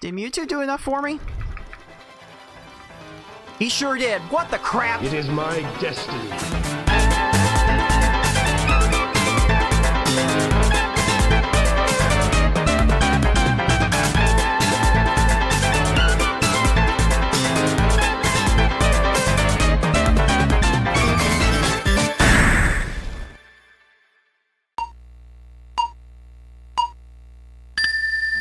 Did Mewtwo do enough for me? He sure did. What the crap? It is my destiny.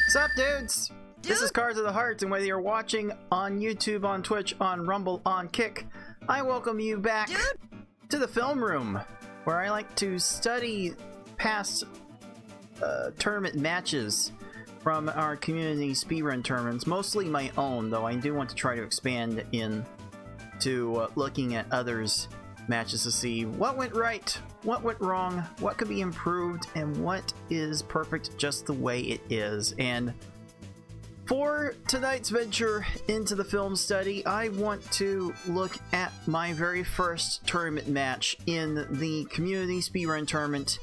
What's up, dudes? This is Cards of the Heart, and whether you're watching on YouTube, on Twitch, on Rumble, on Kick, I welcome you back to the film room, where I like to study past tournament matches from our community speedrun tournaments, mostly my own, though I do want to try to expand into looking at others' matches to see what went right, what went wrong, what could be improved, and what is perfect just the way it is. And for tonight's venture into the film study, I want to look at my very first tournament match in the community speedrun tournament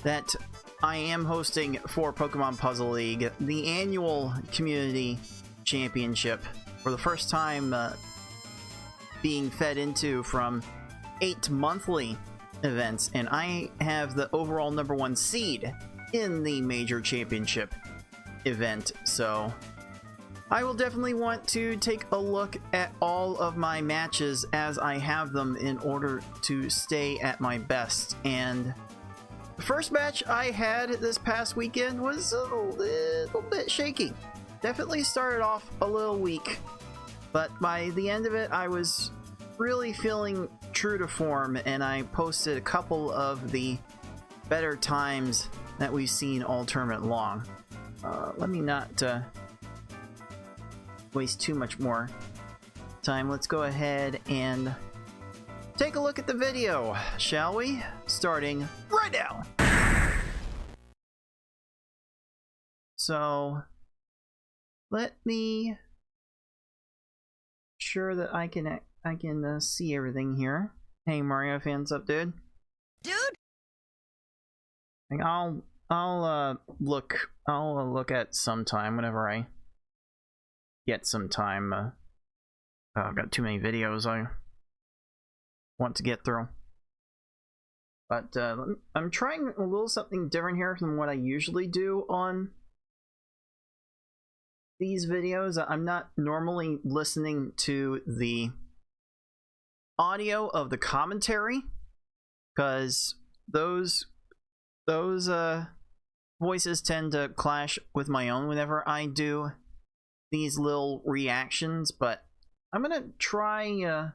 that I am hosting for Pokemon Puzzle League, the annual community championship, for the first time being fed into from 8 monthly events, and I have the overall #1 seed in the major championship event, so I will definitely want to take a look at all of my matches as I have them in order to stay at my best. And the first match I had this past weekend was a little bit shaky. Definitely started off a little weak, but by the end of it I was really feeling true to form, and I posted a couple of the better times that we've seen all tournament long. Let me not waste too much more time. Let's go ahead and take a look at the video, shall we? Starting right now. So let me sure that I can see everything here. Hey Mario fans, up, dude? I'll look at sometime whenever I get some time. I've got too many videos I want to get through, but I'm trying a little something different here from what I usually do on these videos. I'm not normally listening to the audio of the commentary, because those voices tend to clash with my own whenever I do these little reactions, but I'm gonna try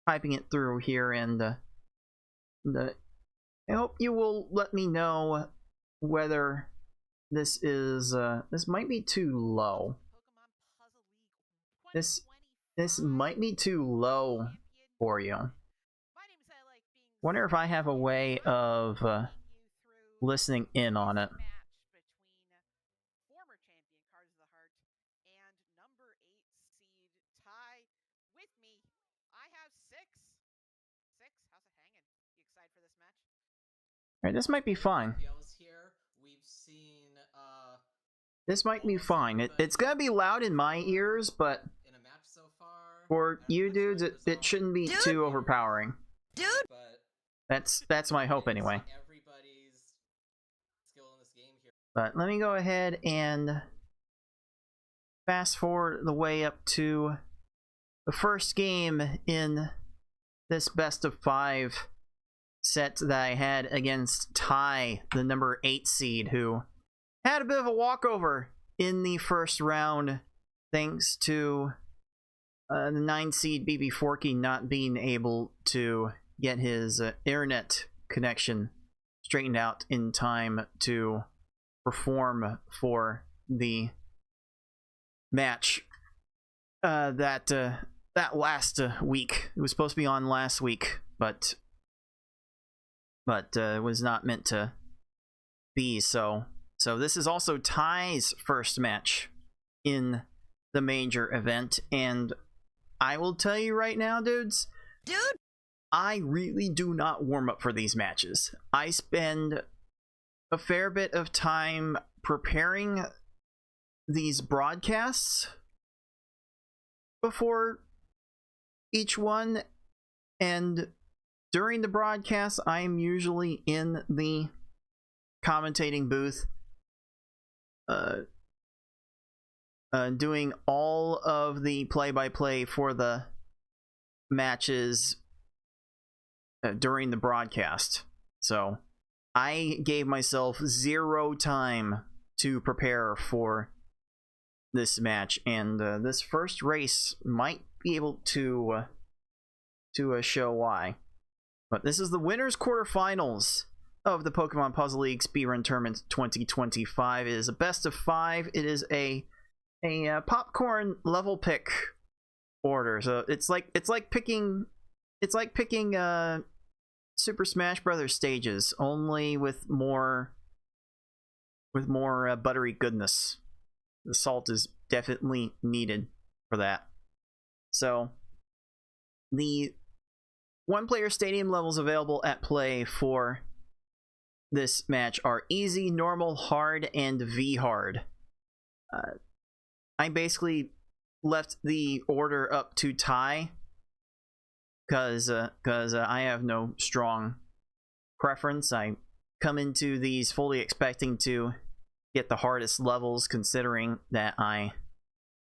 typing it through here, and I hope you will let me know whether this is this might be too low. This might be too low for you. Wonder if I have a way of listening in on it. Alright, this might be fine. This might be fine. It's gonna be loud in my ears, but for you dudes, it shouldn't be too overpowering. That's my hope anyway. But let me go ahead and fast forward the way up to the first game in this best of 5 set that I had against Ty, the #8 seed, who had a bit of a walkover in the first round thanks to the 9 seed BB Forky not being able to get his internet connection straightened out in time to perform for the match that last week. It was supposed to be on last week, but was not meant to be. So this is also Ty's first match in the major event, and I will tell you right now, dudes, I really do not warm up for these matches. I spend a fair bit of time preparing these broadcasts before each one, and during the broadcast I'm usually in the commentating booth doing all of the play-by-play for the matches during the broadcast. So I gave myself 0 time to prepare for this match, and this first race might be able to show why. But this is the winners quarterfinals of the Pokemon Puzzle League Speedrun Tournament 2025. It is a best of 5. It is a popcorn level pick order. So it's like picking Super Smash Brothers stages, only with more buttery goodness. The salt is definitely needed for that. So the one-player stadium levels available at play for this match are easy, normal, hard, and V hard. I basically left the order up to tie because I have no strong preference. I come into these fully expecting to get the hardest levels, considering that I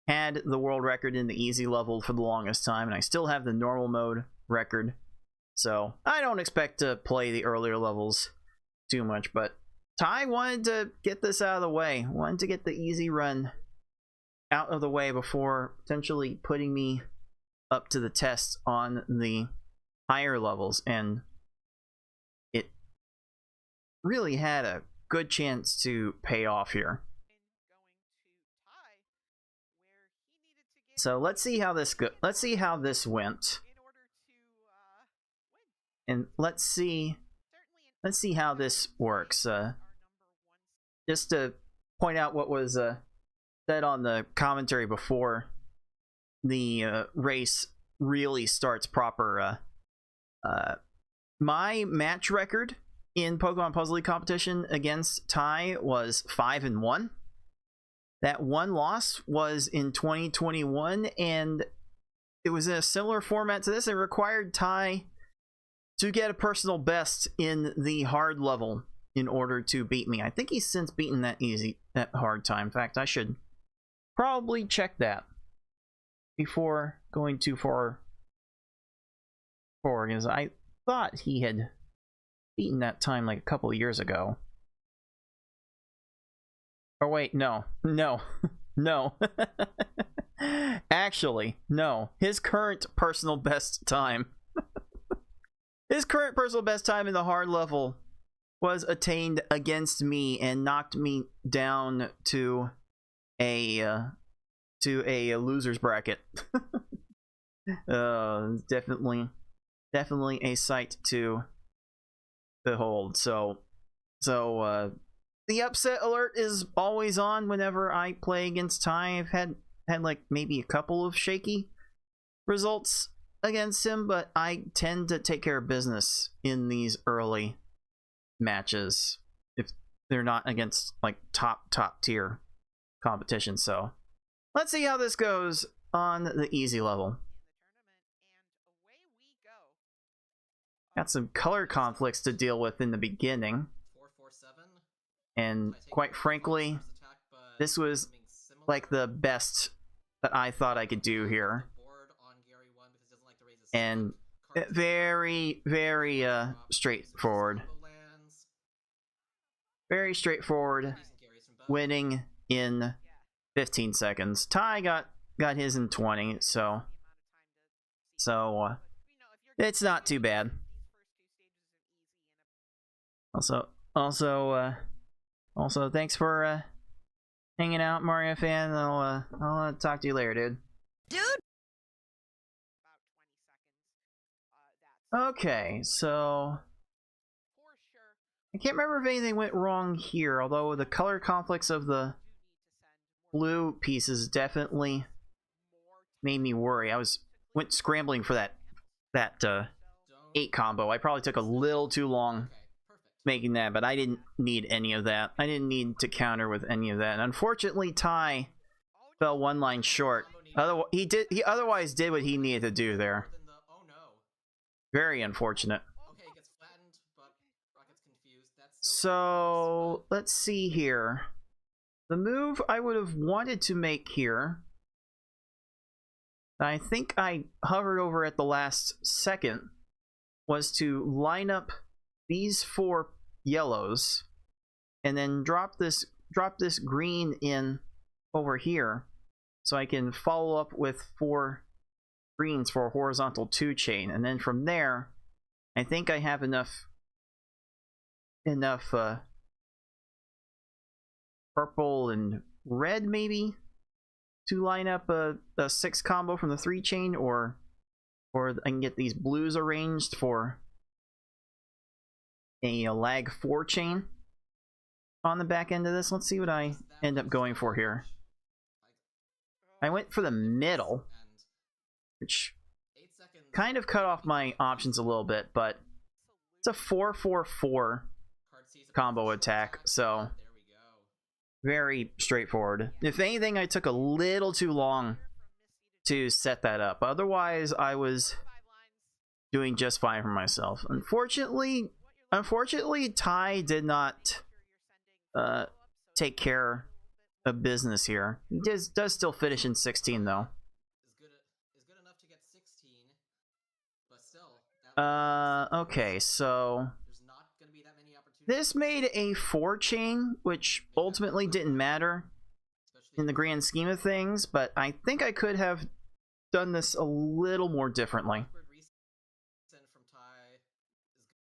had the world record in the easy level for the longest time, and I still have the normal mode record. So I don't expect to play the earlier levels too much, but Ty wanted to get this out of the way, wanted to get the easy run out of the way before potentially putting me up to the test on the higher levels, and it really had a good chance to pay off here. So let's see how this went, and let's see how this works. Just to point out what was said on the commentary before the race really starts proper. My match record in Pokemon Puzzle League competition against Ty was 5-1. That one loss was in 2021, and it was in a similar format to this. It required Ty to get a personal best in the hard level in order to beat me. I think he's since beaten that hard time. In fact, I should probably check that before going too far forward, because I thought he had beaten that time like a couple of years ago. Oh wait, no. No. Actually, no. His current personal best time in the hard level was attained against me and knocked me down to a loser's bracket. Definitely a sight to behold. So the upset alert is always on whenever I play against Ty. I've had like maybe a couple of shaky results against him, but I tend to take care of business in these early matches if they're not against like top tier competition. So let's see how this goes on the easy level. Got some color conflicts to deal with in the beginning, and quite frankly, this was like the best that I thought I could do here, and very straightforward. Very straightforward, winning in 15 seconds. Ty got his in 20, so it's not too bad. Also thanks for hanging out, Mario fan. I'll talk to you later, dude. Okay, so I can't remember if anything went wrong here, although the color conflicts of the blue pieces definitely made me worry. I went scrambling for that 8 combo. I probably took a little too long making that, but I didn't need any of that. I didn't need to counter with any of that. And unfortunately, Ty fell one line short. He otherwise did what he needed to do there. Very unfortunate. So let's see here. The move I would have wanted to make here, I think I hovered over at the last second, was to line up these 4 yellows and then drop this green in over here so I can follow up with 4 greens for a horizontal 2 chain, and then from there I think I have enough purple and red maybe to line up a 6 combo from the 3 chain, or I can get these blues arranged for a lag 4 chain on the back end of this. Let's see what I end up going for here. I went for the middle, which kind of cut off my options a little bit, but it's a 4-4-4 combo attack, so very straightforward. If anything, I took a little too long to set that up. Otherwise, I was doing just fine for myself. Unfortunately, Ty did not take care of business here. He does still finish in 16 though. Okay, so this made a 4 chain, which ultimately didn't matter in the grand scheme of things, but I think I could have done this a little more differently.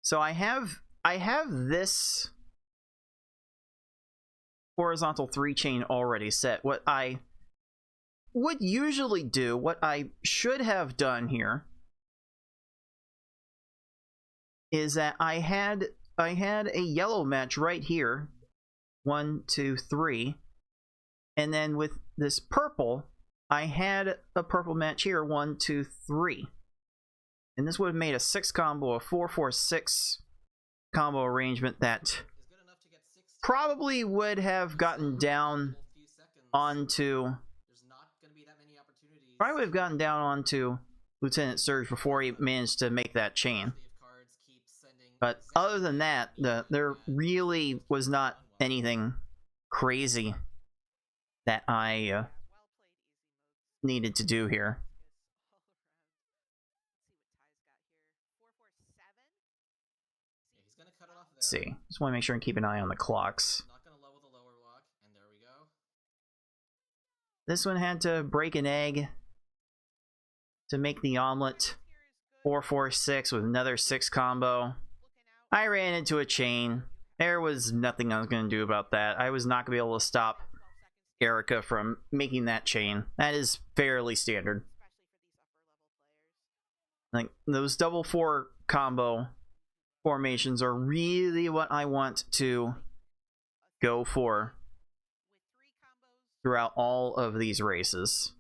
So I have this horizontal 3 chain already set. What I would usually do, what I should have done here, is that I had a yellow match right here, 1, 2, 3, and then with this purple, I had a purple match here, 1, 2, 3, and this would have made a 6 combo, a 4-4-6 combo arrangement that probably would have gotten down onto Lieutenant Surge before he managed to make that chain. But other than that, there really was not anything crazy that I needed to do here. Let's see. Just want to make sure and keep an eye on the clocks. This one had to break an egg to make the omelet. 4-4-6 with another 6 combo. I ran into a chain. There was nothing I was going to do about that. I was not going to be able to stop Erica from making that chain. That is fairly standard. Like, those double 4 combo formations are really what I want to go for throughout all of these races.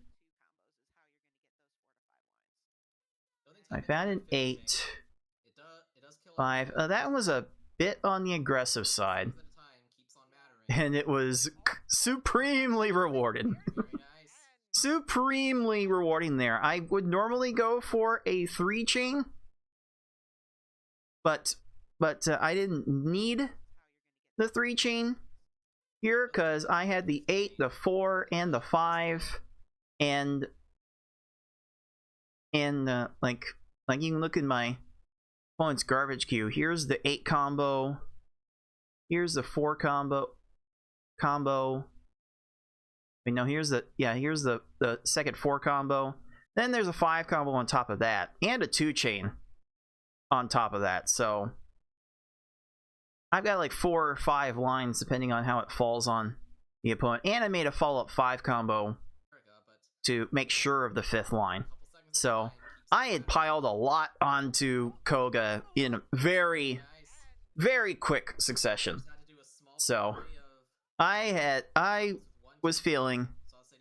I've had an 8, 5. That one was a bit on the aggressive side, and it was supremely rewarding. Supremely rewarding there. I would normally go for a 3 chain, but I didn't need the 3 chain here because I had the 8, the 4, and the 5, and like you can look in my opponent's garbage queue. Here's the 8 combo. Here's the 4 combo. Wait, no, here's the second 4 combo. Then there's a 5 combo on top of that, and a 2 chain on top of that. So I've got like 4 or 5 lines depending on how it falls on the opponent. And I made a follow-up 5 combo to make sure of the 5th line. So I had piled a lot onto Koga in very, very quick succession. So I was feeling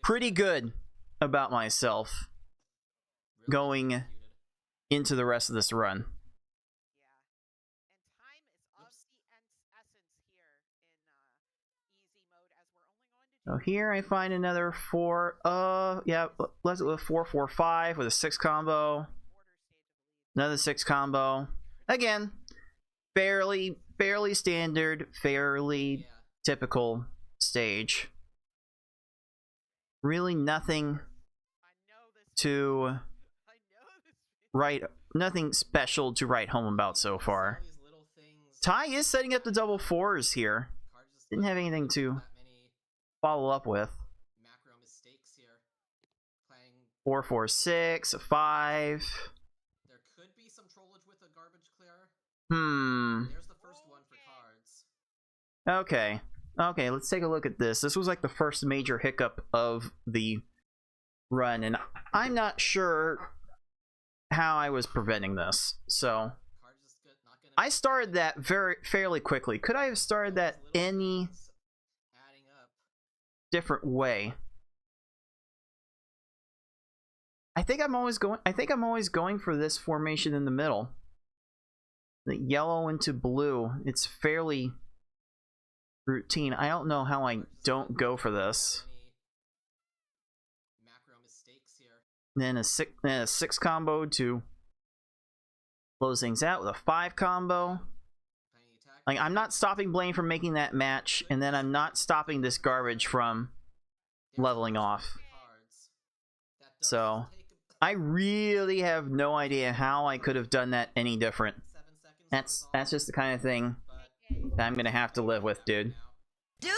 pretty good about myself going into the rest of this run. So here I find another 4. Yeah, let's go with 4-4-5 with a 6 combo. Another 6 combo. Again, fairly standard, fairly typical stage. Really nothing to nothing special to write home about so far. Ty is setting up the double 4s here. Didn't have anything to follow up with. 4-4-6, 5. There could be some trollage with a garbage clear. There's the first one for cards. Okay. Okay, let's take a look at this. This was like the first major hiccup of the run, and I'm not sure how I was preventing this. So I started that fairly quickly. Could I have started that any different way? I think I'm always going for this formation in the middle. The yellow into blue. It's fairly routine. I don't know how I don't go for this. Then a 6 combo to close things out with a 5 combo. Like, I'm not stopping Blaine from making that match, and then I'm not stopping this garbage from leveling off. So I really have no idea how I could have done that any different. That's just the kind of thing that I'm gonna have to live with, dude. Dude!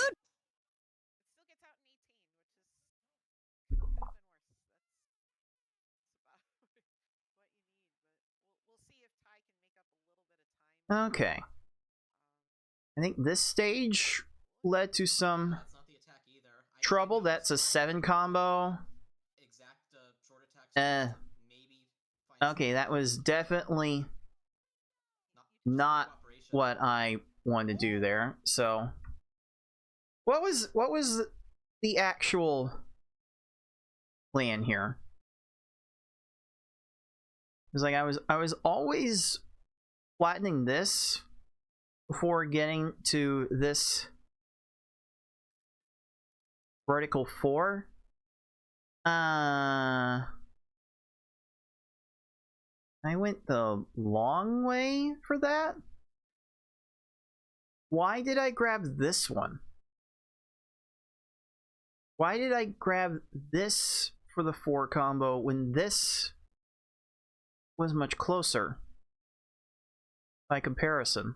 Okay. I think this stage led to some trouble. That's a 7 combo. Okay, that was definitely not what I wanted to do there. So what was the actual plan here? It was like I was always flattening this before getting to this vertical 4. I went the long way for that? Why did I grab this one? Why did I grab this for the 4 combo when this was much closer by comparison?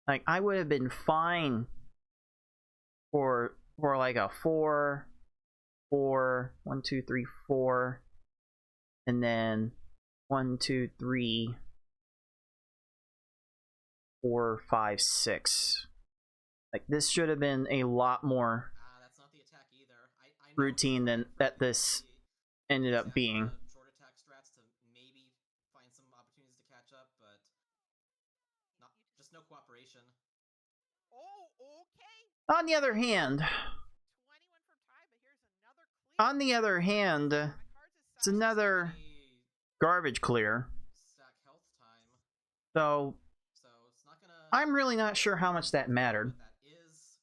Like, I would have been fine for like a 4, 1, 2, 3, 4, and then 1, 2, 3, 4, 5, 6. Like, this should have been a lot more That's not the attack either. I routine than that this ended up being. Short attack strats to maybe find some opportunities to catch up, but just no cooperation. Oh, okay. On the other hand, 21 from Ty, but here's another clear. on the other hand, it's another garbage clear. Sack health time. So It's not gonna. I'm really not sure how much that mattered. That is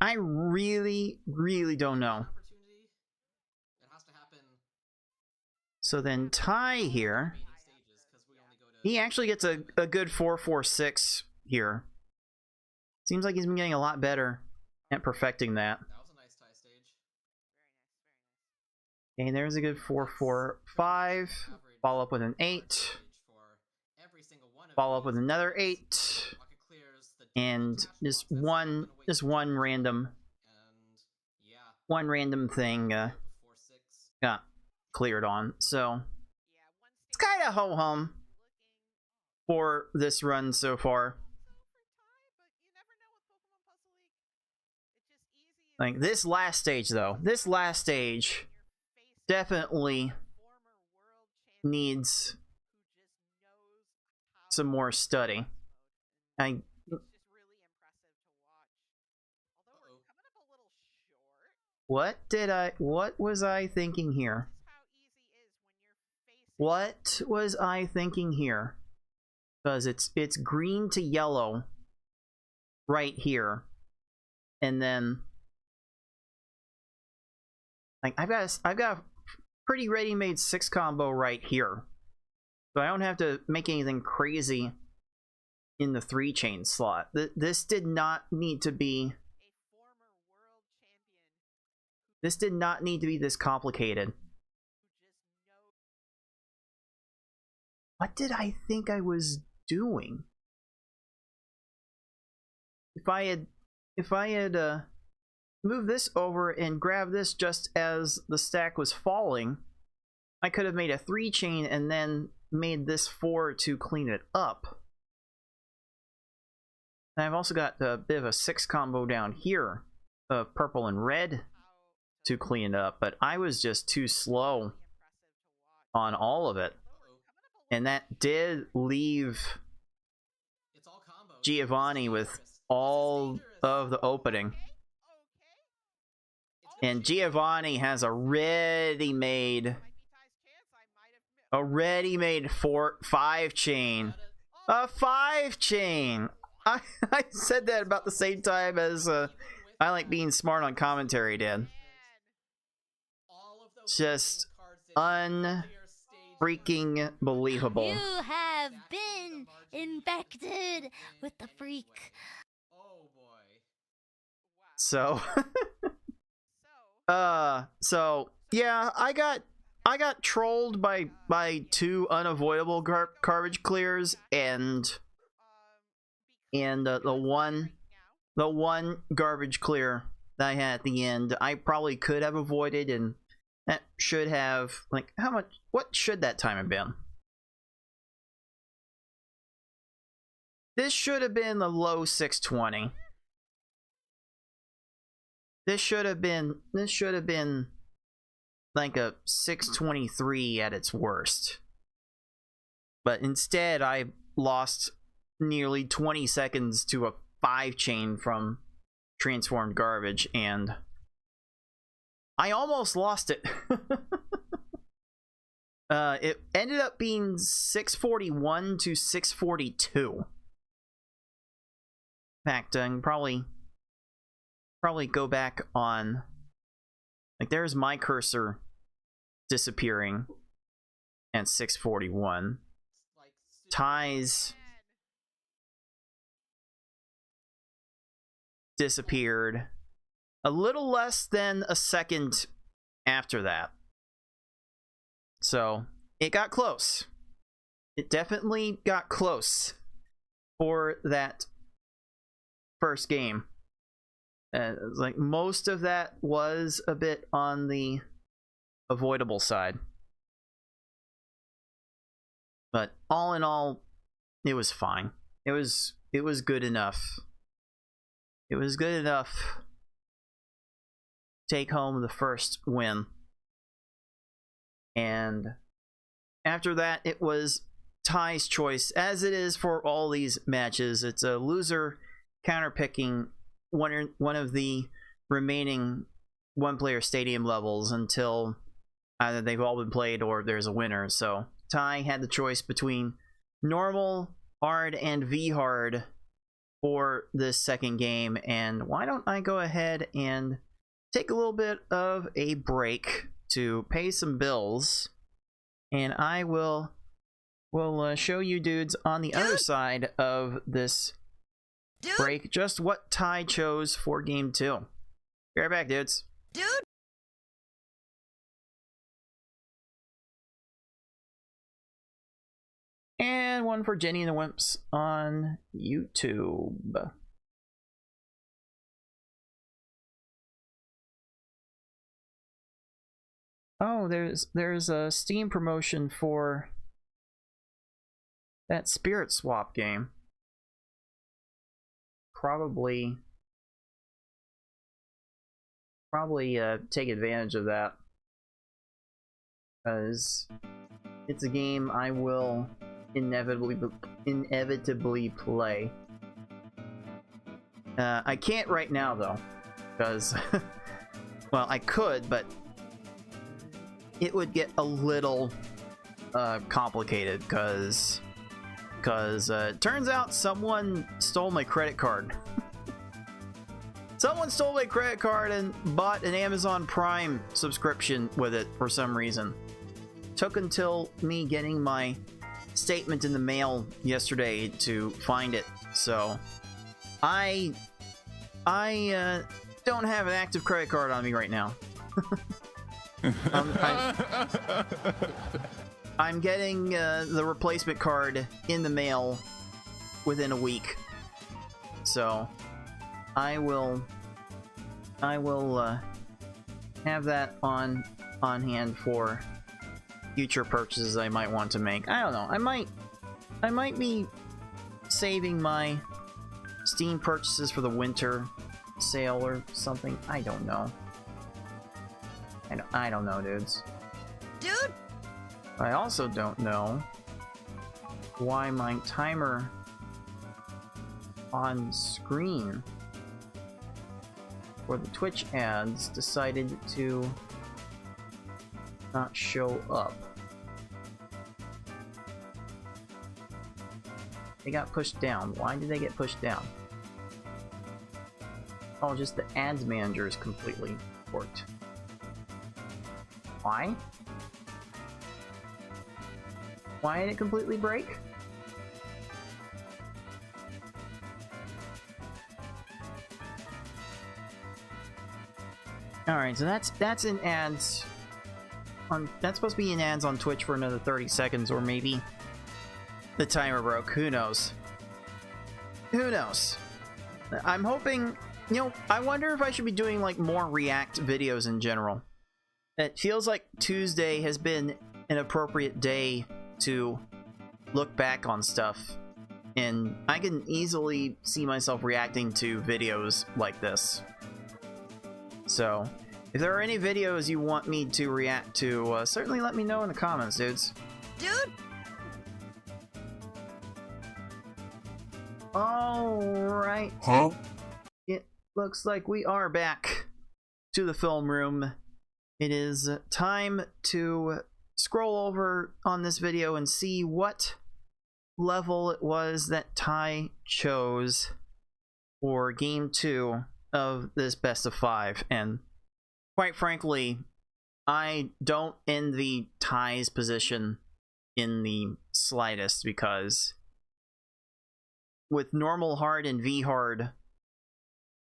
I really don't know. opportunity. It has to happen. So then Ty here, Stages, 'cause we only go to. he actually gets a good 4-4-6 here. Seems like he's been getting a lot better at perfecting that. That was a nice tie stage. Okay, there's a good 4-4-5. Follow up with an 8. Follow up with another 8. And just one random thing got cleared on. So it's kind of ho-hum for this run so far. Like, this last stage though, definitely needs some more study. What was I thinking here? What was I thinking here? Because it's green to yellow right here. and then like I've got a pretty ready-made 6 combo right here, so I don't have to make anything crazy in the 3 chain slot. This did not need to be. A former world champion This did not need to be this complicated. who just knows. What did I think I was doing? If I had moved this over and grabbed this just as the stack was falling, I could have made a 3 chain and then made this 4 to clean it up. And I've also got a bit of a 6 combo down here of purple and red to clean it up, but I was just too slow on all of it. And that did leave It's all combos. Giovanni with all of the opening. And Giovanni has a ready-made 5 chain. A 5 chain! I said that about the same time as I Like Being Smart on Commentary did. Just unfreaking believable. You have been infected with the freak. Oh boy. So so yeah, I got trolled by 2 unavoidable garbage clears and the one garbage clear that I had at the end I probably could have avoided, and that should have, like, what should that time have been? This should have been the low 620. This should have been like a 623 at its worst. But instead I lost nearly 20 seconds to a 5 chain from transformed garbage, and I almost lost it. It ended up being 641 to 642. In fact, I can probably go back on, like, there's my cursor disappearing at 641. Ty's disappeared a little less than a second after that. So it got close. It definitely got close for that first game. Like, most of that was a bit on the avoidable side. But all in all, it was fine. It was good enough. It was good enough to take home the first win. And after that, it was Ty's choice, as it is for all these matches. It's a loser counterpicking one of the remaining 1-player stadium levels until either they've all been played or there's a winner. So Ty had the choice between normal, hard, and V-hard for this second game, and why don't I go ahead and take a little bit of a break to pay some bills, and I will show you dudes on the other side of this break just what Ty chose for game 2. Be right back, dudes. And one for Jenny and the Wimps on YouTube. Oh, there's a Steam promotion for that Spirit Swap game. Probably take advantage of that, because it's a game I will inevitably play. I can't right now though, because well, I could, but it would get a little complicated, because it turns out someone stole my credit card. Someone stole my credit card and bought an Amazon Prime subscription with it for some reason. Took until me getting my statement in the mail yesterday to find it, so I don't have an active credit card on me right now. I'm getting the replacement card in the mail within a week, so I will have that on hand for future purchases I might want to make. I don't know. I might be saving my Steam purchases for the winter sale or something. I don't know. I don't know, dudes. Dude! I also don't know why my timer on screen for the Twitch ads decided to not show up. They got pushed down. Why did they get pushed down? Oh, just the ads manager is completely forked. Why? Why did it completely break? Alright, so that's in ads on, that's supposed to be in ads on Twitch for another 30 seconds, or maybe the timer broke. Who knows? Who knows? I'm hoping, you know, I wonder if I should be doing like more React videos in general. It feels like Tuesday has been an appropriate day to look back on stuff, and I can easily see myself reacting to videos like this. So, if there are any videos you want me to react to, certainly let me know in the comments, dudes. Dude! Alright. Huh? It looks like we are back to the film room. It is time to scroll over on this video and see what level it was that Ty chose for game 2 of this best of 5. And quite frankly, I don't envy Ty's position in the slightest, because with normal hard and V hard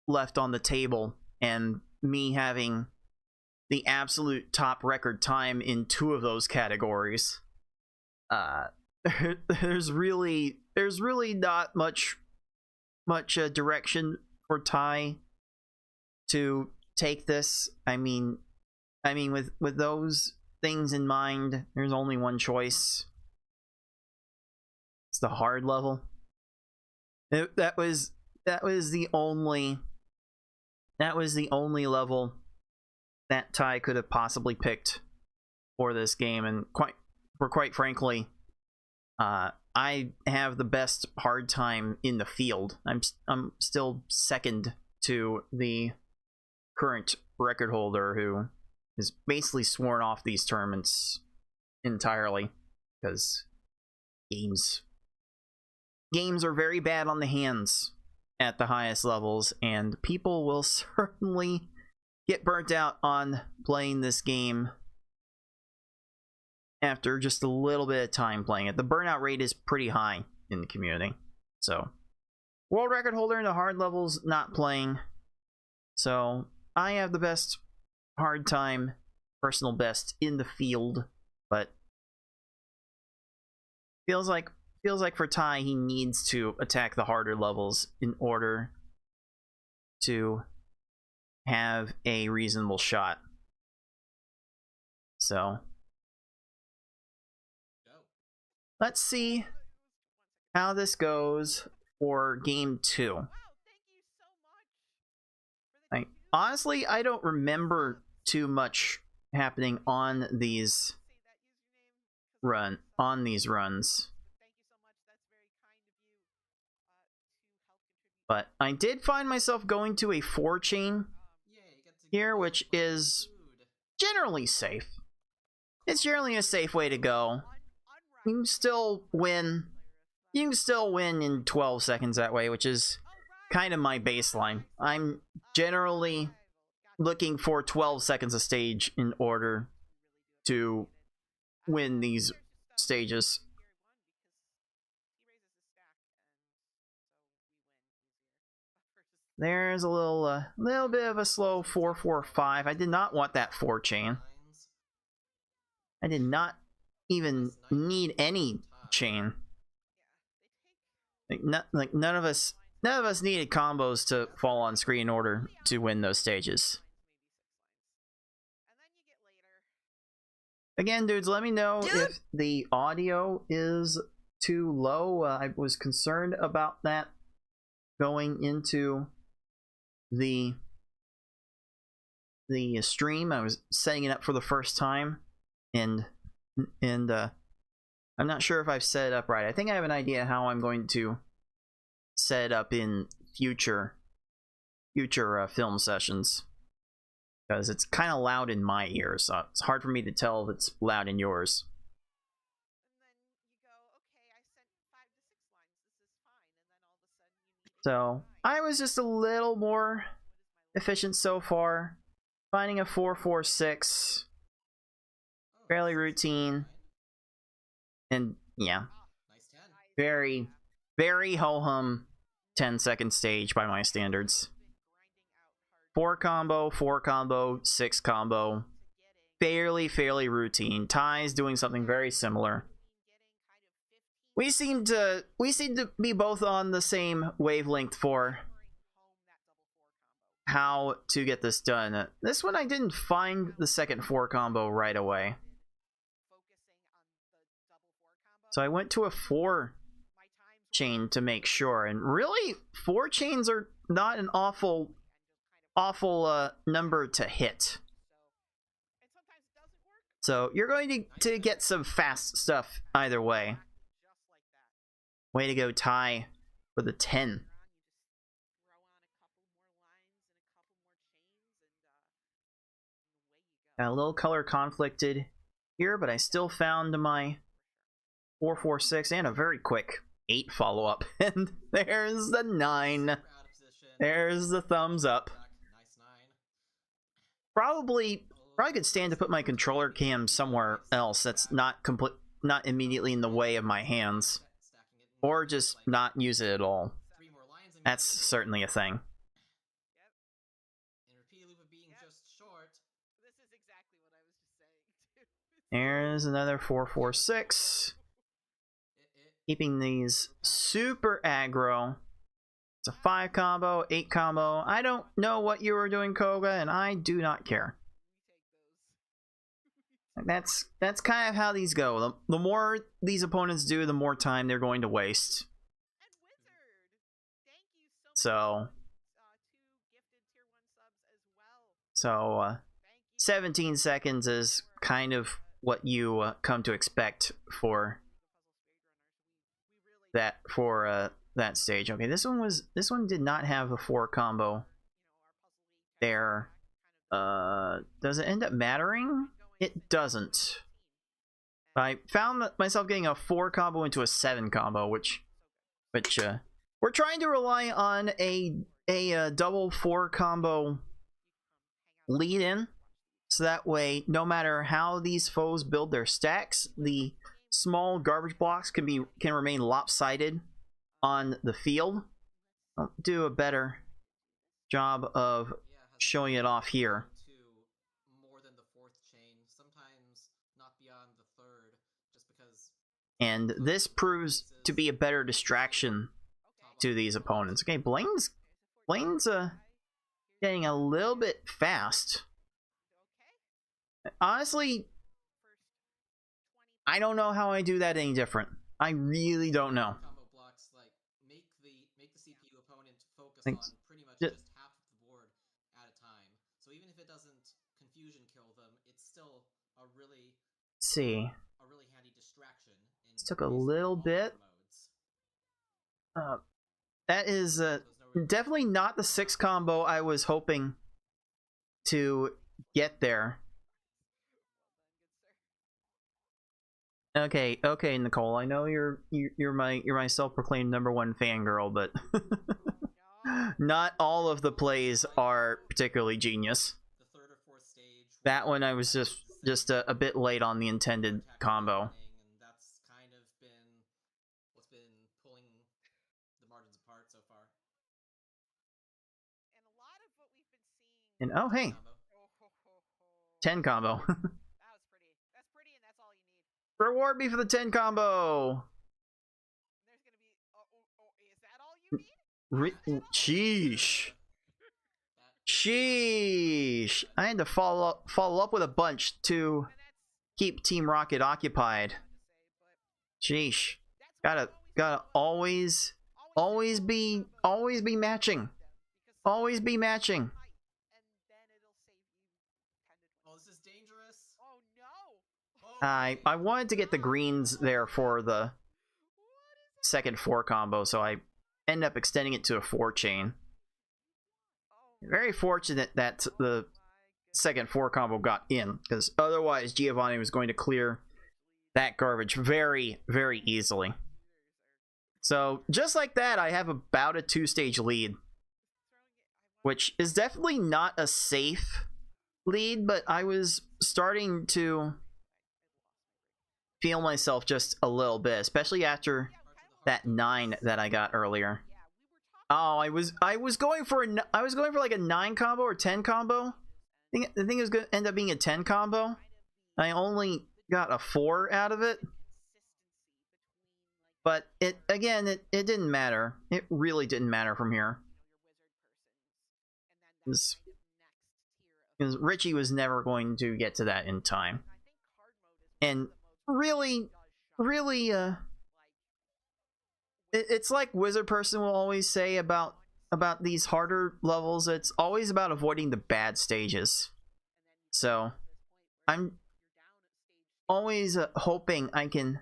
left on the table, and me having the absolute top record time in 2 of those categories, there's really not much direction for Ty to take this. I mean with those things in mind, there's only one choice. It's the hard level. That was the only level that Ty could have possibly picked for this game, and quite frankly, I have the best hard time in the field. I'm still second to the current record holder, who is basically sworn off these tournaments entirely because games are very bad on the hands at the highest levels, and people will certainly get burnt out on playing this game after just a little bit of time playing it. The burnout rate is pretty high in the community. So, world record holder in the hard levels not playing. So, I have the best hard time, personal best in the field, but feels like for Ty, he needs to attack the harder levels in order to have a reasonable shot. So let's see how this goes for game 2. Honestly, I don't remember too much happening on these runs. But I did find myself going to a 4-chain here, which is generally safe. It's generally a safe way to go. You can still win. You can still win in 12 seconds that way, which is kind of my baseline. I'm generally looking for 12 seconds a stage in order to win these stages. There's a little bit of a slow 4-4-5. I did not want that 4 chain. I did not even need any chain. Like none of us needed combos to fall on screen in order to win those stages. Again, dudes, let me know if the audio is too low. I was concerned about that going into the stream. I was setting it up for the first time, and I'm not sure if I've set it up right. I think I have an idea how I'm going to set it up in future film sessions, because it's kind of loud in my ears, so it's hard for me to tell if it's loud in yours. So I was just a little more efficient so far, finding a 4-4-6, fairly routine, and yeah, very ho-hum 10-second stage by my standards. 4 combo, 6 combo, fairly routine. Ty's doing something very similar. We seem to be both on the same wavelength for how to get this done. This one I didn't find the second 4 combo right away, so I went to a 4 chain to make sure. And really, 4 chains are not an awful number to hit. So you're going to get some fast stuff either way. Way to go, Ty, for the 10. Got a little color conflicted here, but I still found my 4-4-6 and a very quick 8 follow-up. And there's the 9. There's the thumbs up. Probably could stand to put my controller cam somewhere else that's not immediately in the way of my hands, or just not use it at all. That's certainly a thing. There's another 4-4-6. Keeping these super aggro. It's a 5 combo, 8 combo. I don't know what you were doing, Koga, and I do not care. That's kind of how these go. The more these opponents do, the more time they're going to waste. So 17 seconds is kind of what you come to expect for that stage. Okay, this one did not have a 4 combo there. Does it end up mattering? It doesn't. I found myself getting a 4 combo into a 7 combo, which we're trying to rely on a double 4 combo lead in, so that way no matter how these foes build their stacks, the small garbage blocks can remain lopsided on the field. I'll do a better job of showing it off here. And this proves to be a better distraction to these opponents. Okay, Blaine's getting a little bit fast. Honestly, I don't know how I do that any different. I really don't know. Combo blocks like make the CPU opponent focus on pretty much just half of the board at a time. So even if it doesn't confusion kill them, it's still a really handy distraction. This took a little bit. That is definitely not the 6 combo I was hoping to get there. Okay, Nicole. I know you're my self-proclaimed #1 fangirl, but Not all of the plays are particularly genius. the third or fourth stage. That one I was just a bit late on the intended combo. And that's kind of been what's been pulling the margins apart so far. And a lot of what we've been seeing. And oh hey, Combo. 10 combo. That was pretty. That's pretty, and that's all you need. Reward me for the 10 combo. There's gonna be. Is that all you need? Sheesh. Sheesh. I had to follow up with a bunch to And that's keep Team Rocket occupied. to say, Sheesh. but that's Gotta always be matching. Always be matching. And then it'll save you 10 to 20. Oh, this is dangerous. Oh no! Oh, I wanted to get the greens there for the second 4 combo, so I end up extending it to a 4 chain. Very fortunate that the second 4 combo got in, because otherwise Giovanni was going to clear that garbage very, very easily. So just like that, I have about a 2-stage lead, which is definitely not a safe lead, but I was starting to feel myself just a little bit, especially after that 9 that I got earlier. Oh, I was going for like a 9 combo or 10 combo. I think it was going to end up being a 10 combo. I only got a 4 out of it. But it didn't matter. It really didn't matter from here. Because Richie was never going to get to that in time. And really, it's like Wizard Person will always say about these harder levels. It's always about avoiding the bad stages. So I'm always hoping I can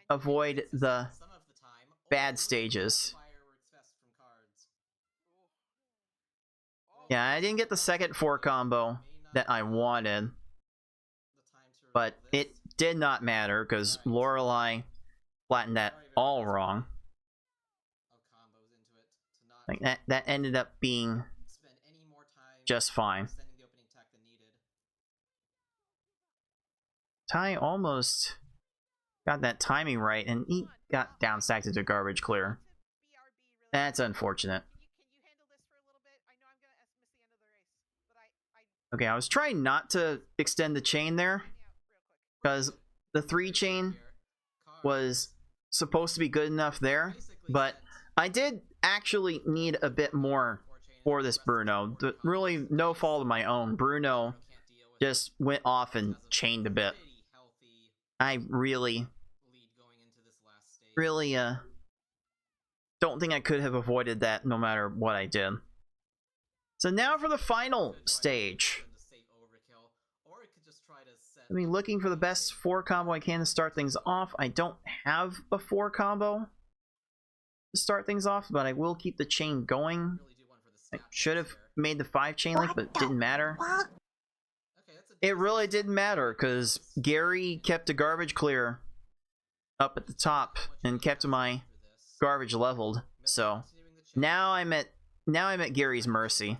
avoid the some of the time, bad stages. fireworks fest from cards. Yeah, I didn't get the second 4 combo that I wanted, The time to but reveal this. it did not matter because Lorelei flattened that all wrong. Of combos into it to not Like that ended up being spend any more time just fine. extending the opening attack than needed. Ty almost got that timing right, and he got downstacked into garbage clear. That's unfortunate. Can you handle this for a little bit? I know I'm gonna miss the end of the race, but I Okay, I was trying not to extend the chain there, me out real quick. because the 3 chain was supposed to be good enough there, but I did actually need a bit more for this Bruno. Really no fault of my own. Bruno just went off and chained a bit. I really don't think I could have avoided that no matter what I did. So now for the final stage. I mean, looking for the best 4 combo I can to start things off. I don't have a 4 combo to start things off, but I will keep the chain going. I should have made the 5 chain link, but it didn't matter. It really didn't matter because Gary kept a garbage clear up at the top and kept my garbage leveled. So now I'm at Gary's mercy.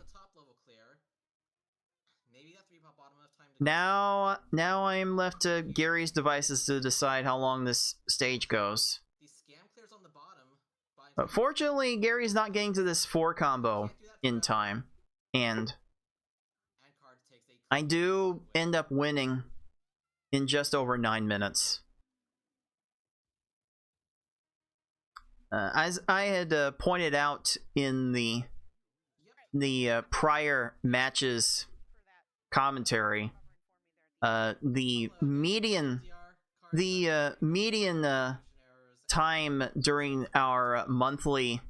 Now I'm left to Gary's devices to decide how long this stage goes. But fortunately, Gary's not getting to this 4 combo in time, and I do end up winning in just over 9 minutes. As I had pointed out in the prior matches commentary, the median time during our monthly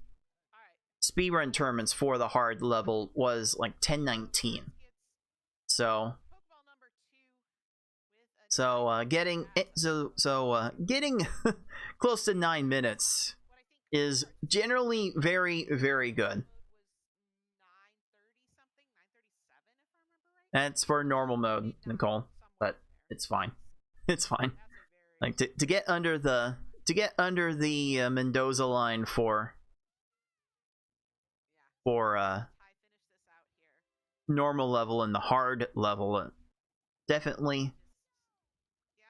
speedrun tournaments for the hard level was like 10:19. So getting close to 9 minutes is generally very, very good. That's for normal mode, Nicole, but it's fine. It's fine. Like to get under the Mendoza line for for Ty, finish this out here. normal level and the hard level. Definitely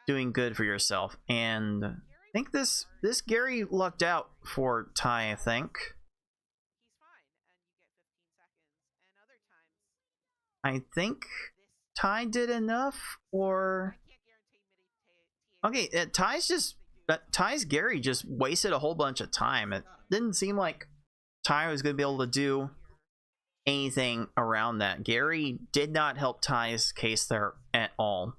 doing good for yourself. And I think this Gary lucked out for Ty, I think. He's fine, and you get 15 seconds. And other times, I think this Ty did enough, or I can't guarantee okay, Ty's Gary just wasted a whole bunch of time. It didn't seem like Ty was going to be able to do anything around that. Gary did not help Ty's case there at all.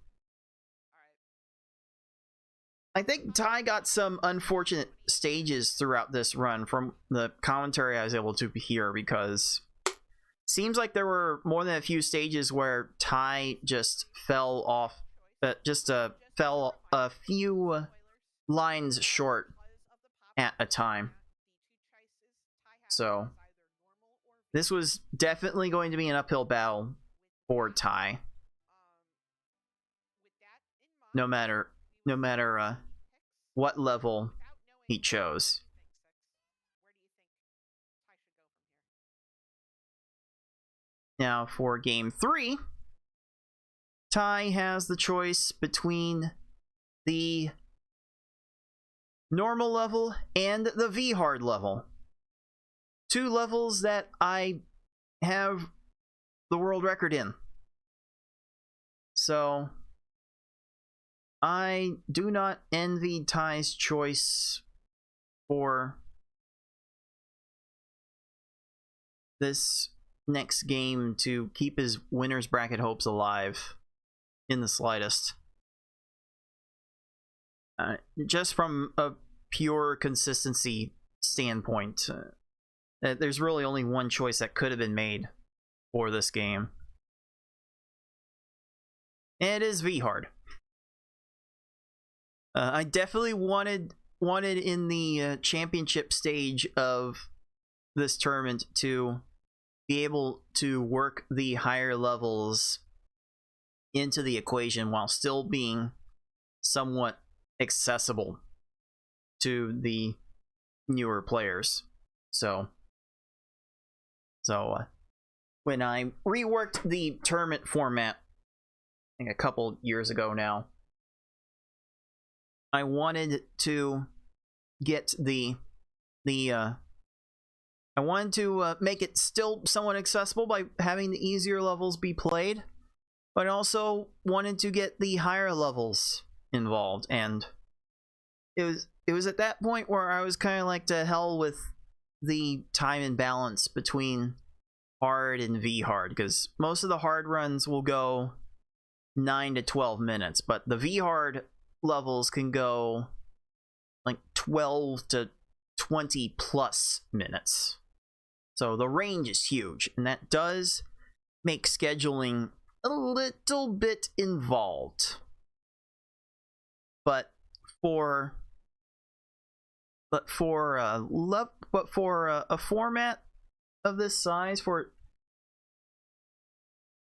I think Ty got some unfortunate stages throughout this run from the commentary I was able to hear, because it seems like there were more than a few stages where Ty just fell off, fell a few lines short at a time. So this was definitely going to be an uphill battle for Ty, no matter what level he chose. Now for game 3, Ty has the choice between the normal level and the V hard level. 2 levels that I have the world record in. So I do not envy Ty's choice for this next game to keep his winner's bracket hopes alive in the slightest. Just from a pure consistency standpoint, there's really only one choice that could have been made for this game. And it is V-Hard. I definitely wanted in the championship stage of this tournament to be able to work the higher levels into the equation while still being somewhat accessible to the newer players. So when I reworked the tournament format, I think a couple years ago now, I wanted to get I wanted to make it still somewhat accessible by having the easier levels be played, but I also wanted to get the higher levels involved. And it was at that point where I was kind of like, to hell with the time and balance between hard and V hard, because most of the hard runs will go 9 to 12 minutes, but the V hard levels can go like 12 to 20 plus minutes. So the range is huge, and that does make scheduling a little bit involved. But for a format of this size, for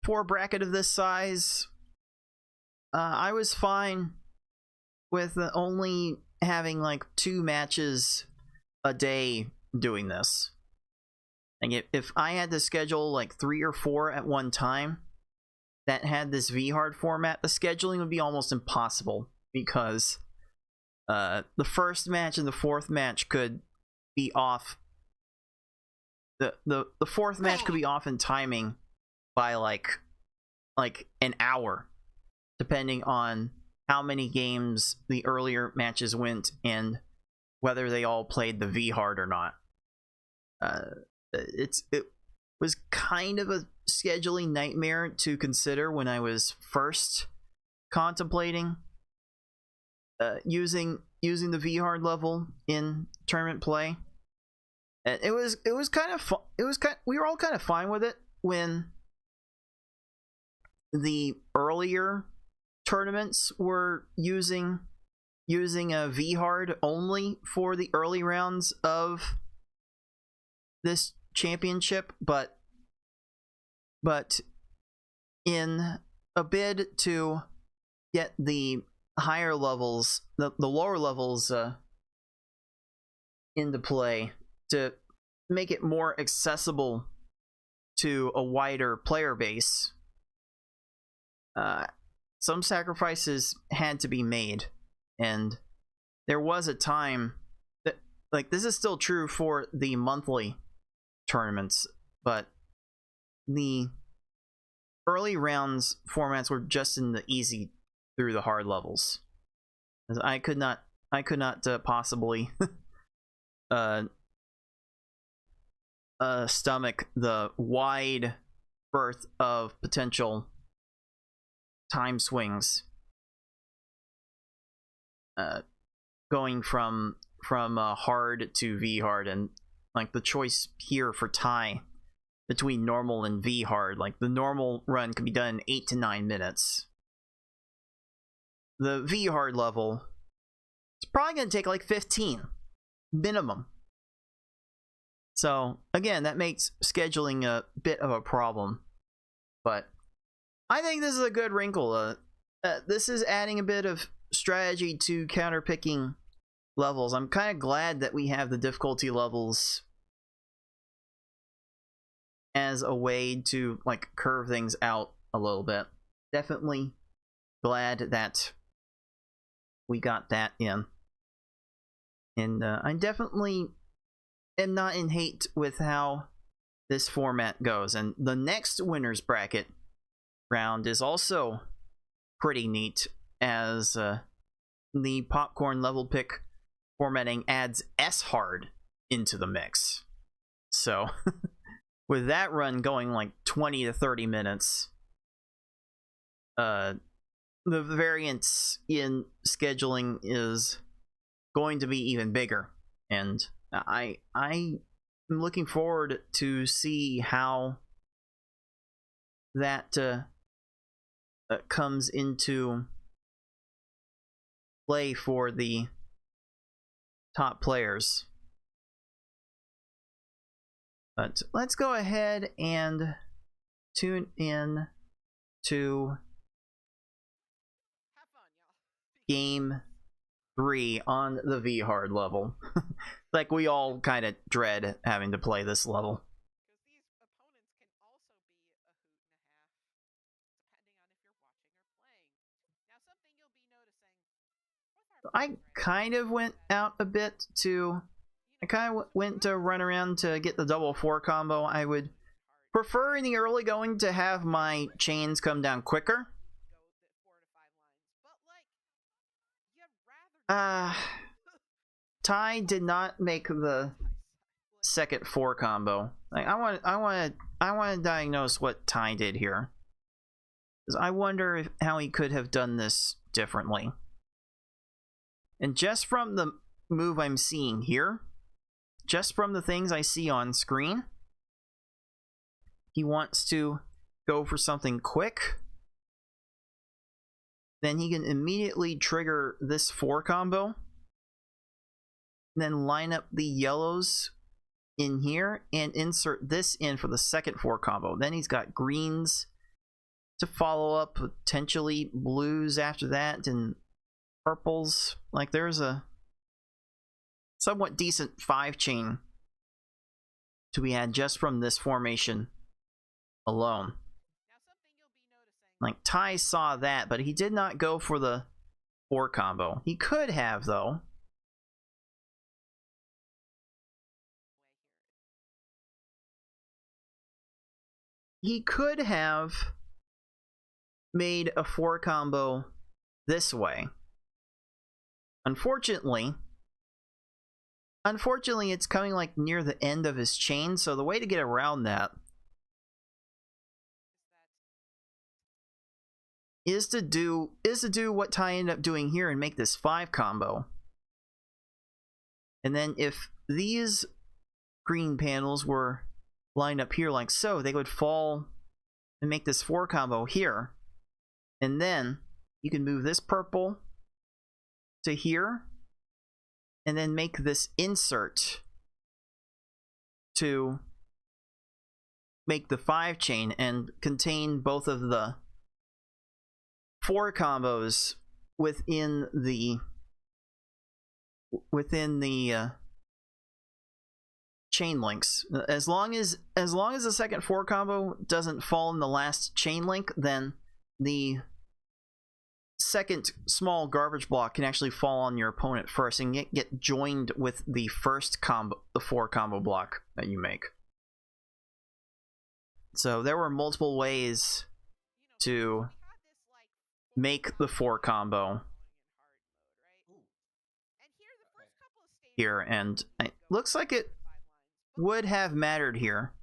a bracket of this size, I was fine with only having like 2 matches a day doing this. And if I had to schedule like 3 or 4 at one time that had this V-Hard format, the scheduling would be almost impossible, because the first match and the 4th match could be off. The 4th match could be off in timing by like an hour, depending on how many games the earlier matches went and whether they all played the V-Hard or not. It was kind of a scheduling nightmare to consider when I was first contemplating using the V-Hard level in tournament play. And it was kind of fun. We were all kind of fine with it when the earlier tournaments were using a V-Hard only for the early rounds of this championship, but in a bid to get the higher levels, the lower levels into play, to make it more accessible to a wider player base, some sacrifices had to be made, and there was a time that, like, this is still true for the monthly tournaments, but the early rounds formats were just in the easy through the hard levels. I could not possibly stomach the wide berth of potential time swings going from hard to V hard, and like the choice here for Ty between normal and V hard, like the normal run could be done in 8 to 9 minutes. The V hard level, it's probably going to take like 15 minimum. So again, that makes scheduling a bit of a problem, but I think this is a good wrinkle. This is adding a bit of strategy to counterpicking levels. I'm kind of glad that we have the difficulty levels as a way to like curve things out a little bit. Definitely glad that we got that in. And I definitely am not in hate with how this format goes. And the next winner's bracket round is also pretty neat, as the popcorn level pick formatting adds S hard into the mix. So with that run going like 20 to 30 minutes, the variance in scheduling is going to be even bigger, and I am looking forward to see how that comes into play for the top players. But let's go ahead and tune in to game 3 on the V hard level. Like, we all kind of dread having to play this level. I kind of went out a bit to... I kind of went to run around to get the double 4 combo. I would prefer in the early going to have my chains come down quicker. Ty did not make the second 4 combo. Like, I want to diagnose what Ty did here, because I wonder how he could have done this differently. And just from the move I'm seeing here, just from the things I see on screen, he wants to go for something quick. Then he can immediately trigger this 4 combo. Then line up the yellows in here and insert this in for the second 4 combo. Then he's got greens to follow up, potentially blues after that, and purples. Like, there's a somewhat decent 5 chain to be had just from this formation alone. Like, Ty saw that, but he did not go for the 4 combo. He could have, though. He could have made a 4 combo this way. Unfortunately, it's coming like near the end of his chain, so the way to get around that is to do what Ty ended up doing here and make this 5 combo. And then if these green panels were lined up here like so, they would fall and make this 4 combo here. And then you can move this purple to here, and then make this insert to make the 5 chain and contain both of the 4 combos within the chain links. As long as the second 4 combo doesn't fall in the last chain link, then the second small garbage block can actually fall on your opponent first and get joined with the first combo, the 4 combo block that you make. So there were multiple ways to make the 4 combo here, and it looks like it would have mattered here.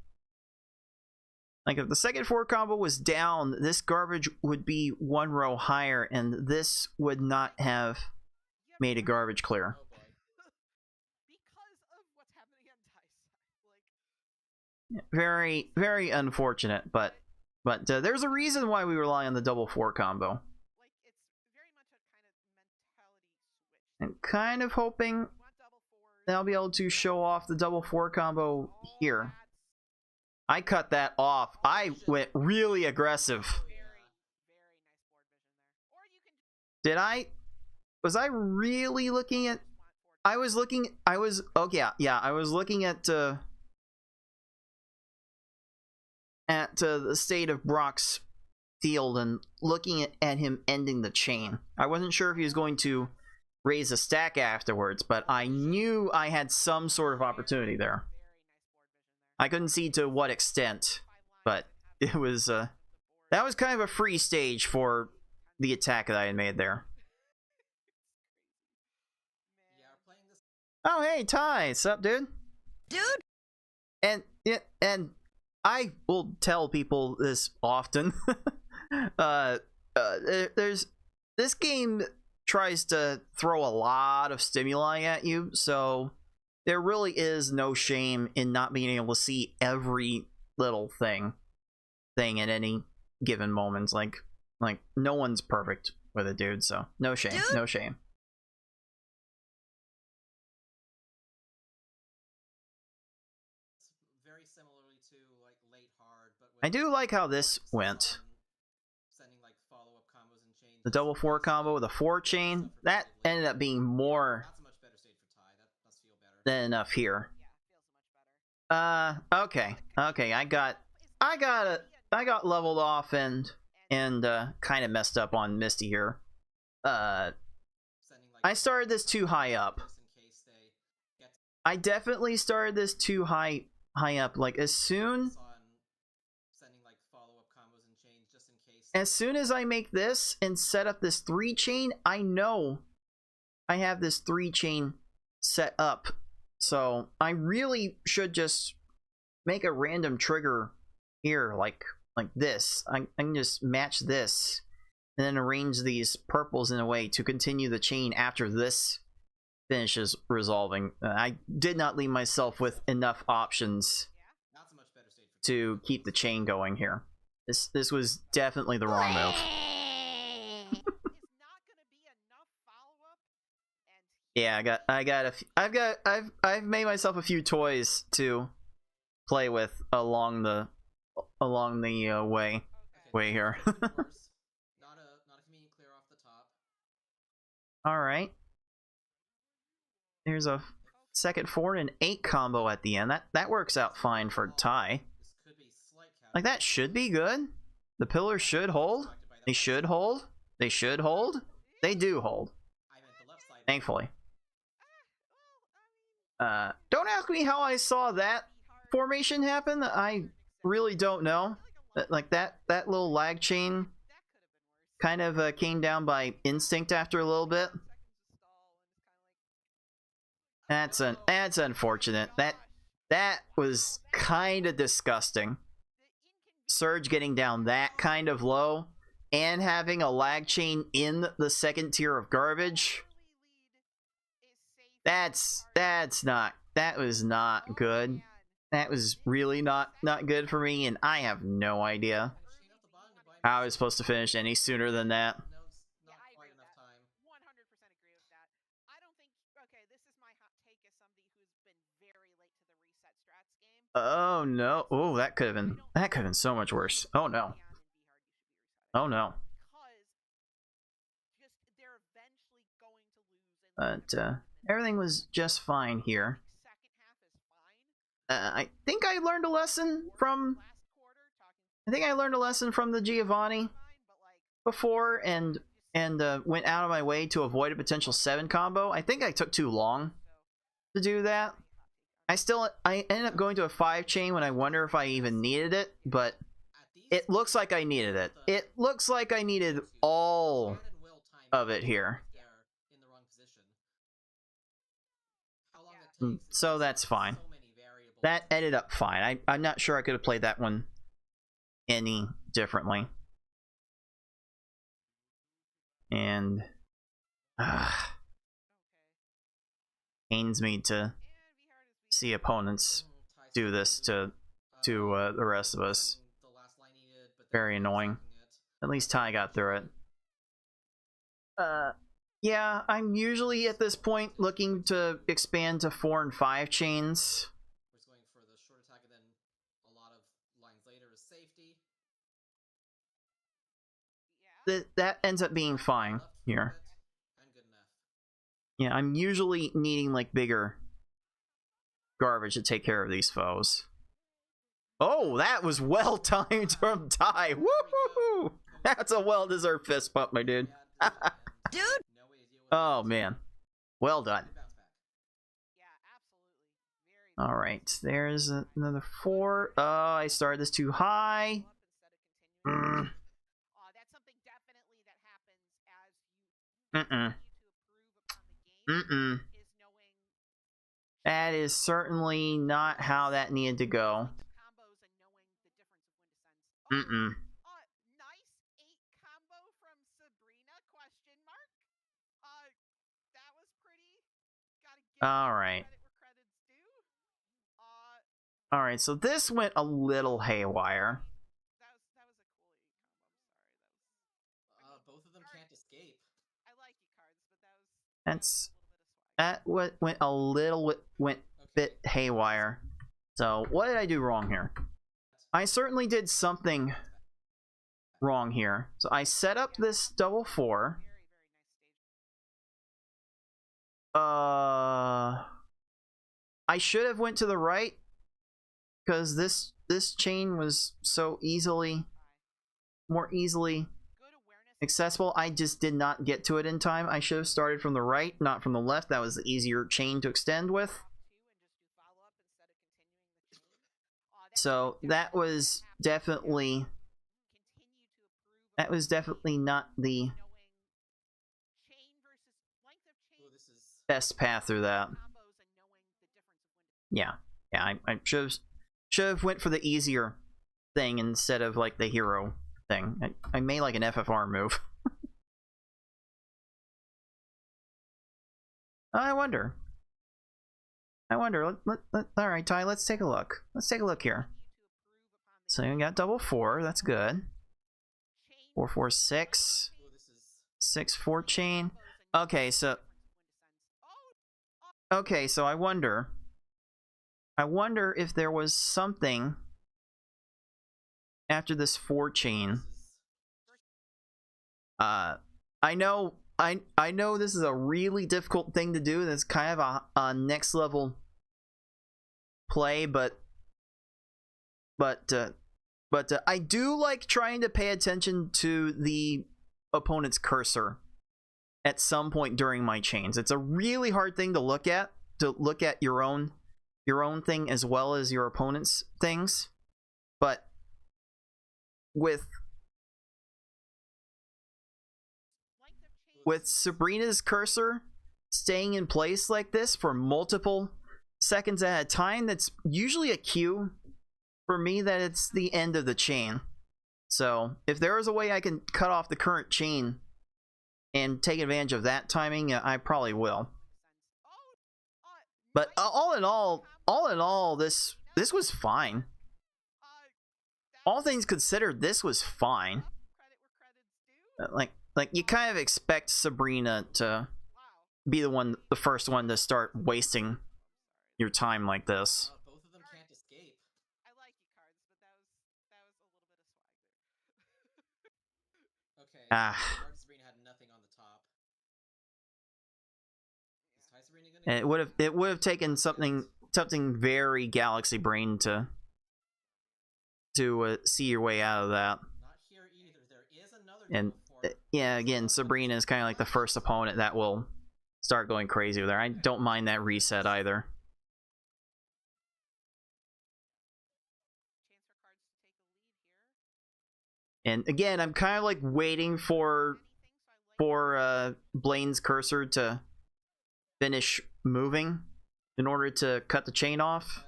Like if the second 4 combo was down, this garbage would be 1 row higher, and this would not have made a garbage clear. Very, very unfortunate, but there's a reason why we rely on the double 4 combo. I'm kind of hoping that I'll be able to show off the double 4 combo here. I cut that off. I went really aggressive. Did I? Was I really looking at? I was looking. I was. Oh yeah, yeah. I was looking at the state of Brock's field and looking at him ending the chain. I wasn't sure if he was going to raise a stack afterwards, but I knew I had some sort of opportunity there. I couldn't see to what extent, but it was that was kind of a free stage for the attack that I had made there. Oh hey Ty, what's up, dude? And I will tell people this often. There's this game tries to throw a lot of stimuli at you, so there really is no shame in not being able to see every little thing at any given moment. Like no one's perfect with it, dude, so no shame, no shame. Very similarly to like late hard, but I do like how this went. Like follow-up combos and chains. The double 4 combo with a 4 chain, that ended up being more than enough here. Okay. I got leveled off and kind of messed up on Misty here. I started this too high up. I definitely started this too high up. Like as soon as I make this and set up this 3 chain, I know I have this 3 chain set up. So I really should just make a random trigger here, like this. I can just match this and then arrange these purples in a way to continue the chain after this finishes resolving. I did not leave myself with enough options to keep the chain going here. This was definitely the wrong move. Yeah, I've made myself a few toys to play with along the way here. not a convenient clear off the top. All right. There's a second 4 and an 8 combo at the end. That works out fine for Ty. Like that should be good. The pillars should hold. They should hold. They should hold. They do hold. Thankfully. Don't ask me how I saw that formation happen. I really don't know. Like that little lag chain kind of came down by instinct after a little bit. That's unfortunate. That was kind of disgusting. Surge getting down that kind of low and having a lag chain in the second tier of garbage. That was not good. That was really not good for me, and I have no idea how I was supposed to finish any sooner than that. Oh no. Oh, that could have been so much worse. Oh no. Oh no. But everything was just fine here. I think I learned a lesson from... I think I learned a lesson from the Giovanni before and went out of my way to avoid a potential 7 combo. I think I took too long to do that. I ended up going to a 5 chain when I wonder if I even needed it, but it looks like I needed it. It looks like I needed all of it here. So that's fine. That ended up fine. I'm not sure I could have played that one any differently. And pains me to see opponents do this to the rest of us. Very annoying. At least Ty got through it. Yeah, I'm usually at this point looking to expand to 4 and 5 chains. We're going for the short attack and then a lot of lines later is safety. That ends up being fine here. Yeah, I'm usually needing like bigger garbage to take care of these foes. Oh, that was well timed from Ty. Woohoo! That's a well-deserved fist bump, my dude. Dude! Oh man, well done. All right, there's another 4. Oh, I started this too high. That's something definitely that happens as you That is certainly not how that needed to go. Nice 8 combo from Sabrina? Question mark. That was pretty. Gotta give All right. credit where credit's due. All right, so this went a little haywire. That was a cool 8 combo. I'm sorry. Both of them can't escape. I like you cards, but that was That went a little bit haywire. So what did I do wrong here? I certainly did something wrong here. So I set up this double 4. I should have went to the right because this chain was so more easily accessible. I just did not get to it in time. I should have started from the right, not from the left. That was the easier chain to extend with. So that was definitely not the best path through that. Yeah, I should have went for the easier thing instead of like the hero thing. I made like an FFR move. I wonder. All right, Ty, let's take a look. Let's take a look here. So you got double 4. That's good. 4 4 6 6 4 chain. Okay, so I wonder if there was something after this 4 chain. I know this is a really difficult thing to do. That's kind of a next level play, but I do like trying to pay attention to the opponent's cursor at some point during my chains. It's a really hard thing to look at your own thing as well as your opponent's things, but with Sabrina's cursor staying in place like this for multiple seconds at a time, that's usually a cue for me that it's the end of the chain. So if there is a way I can cut off the current chain and take advantage of that timing, I probably will. But all in all, this was fine. All things considered, this was fine. Like you kind of expect Sabrina to be the first one to start wasting your time like this. Both of them can't escape. I like you cards, but that was a little bit of swag there. Okay. Sabrina had nothing on the top. Is Ty Sabrina gonna And it would have taken something something very Galaxy Brain to see your way out of that. Not here either. There is another And yeah, again, Sabrina is kind of like the first opponent that will start going crazy with her. I don't mind that reset either. And again, I'm kind of like waiting for Blaine's cursor to finish moving in order to cut the chain off.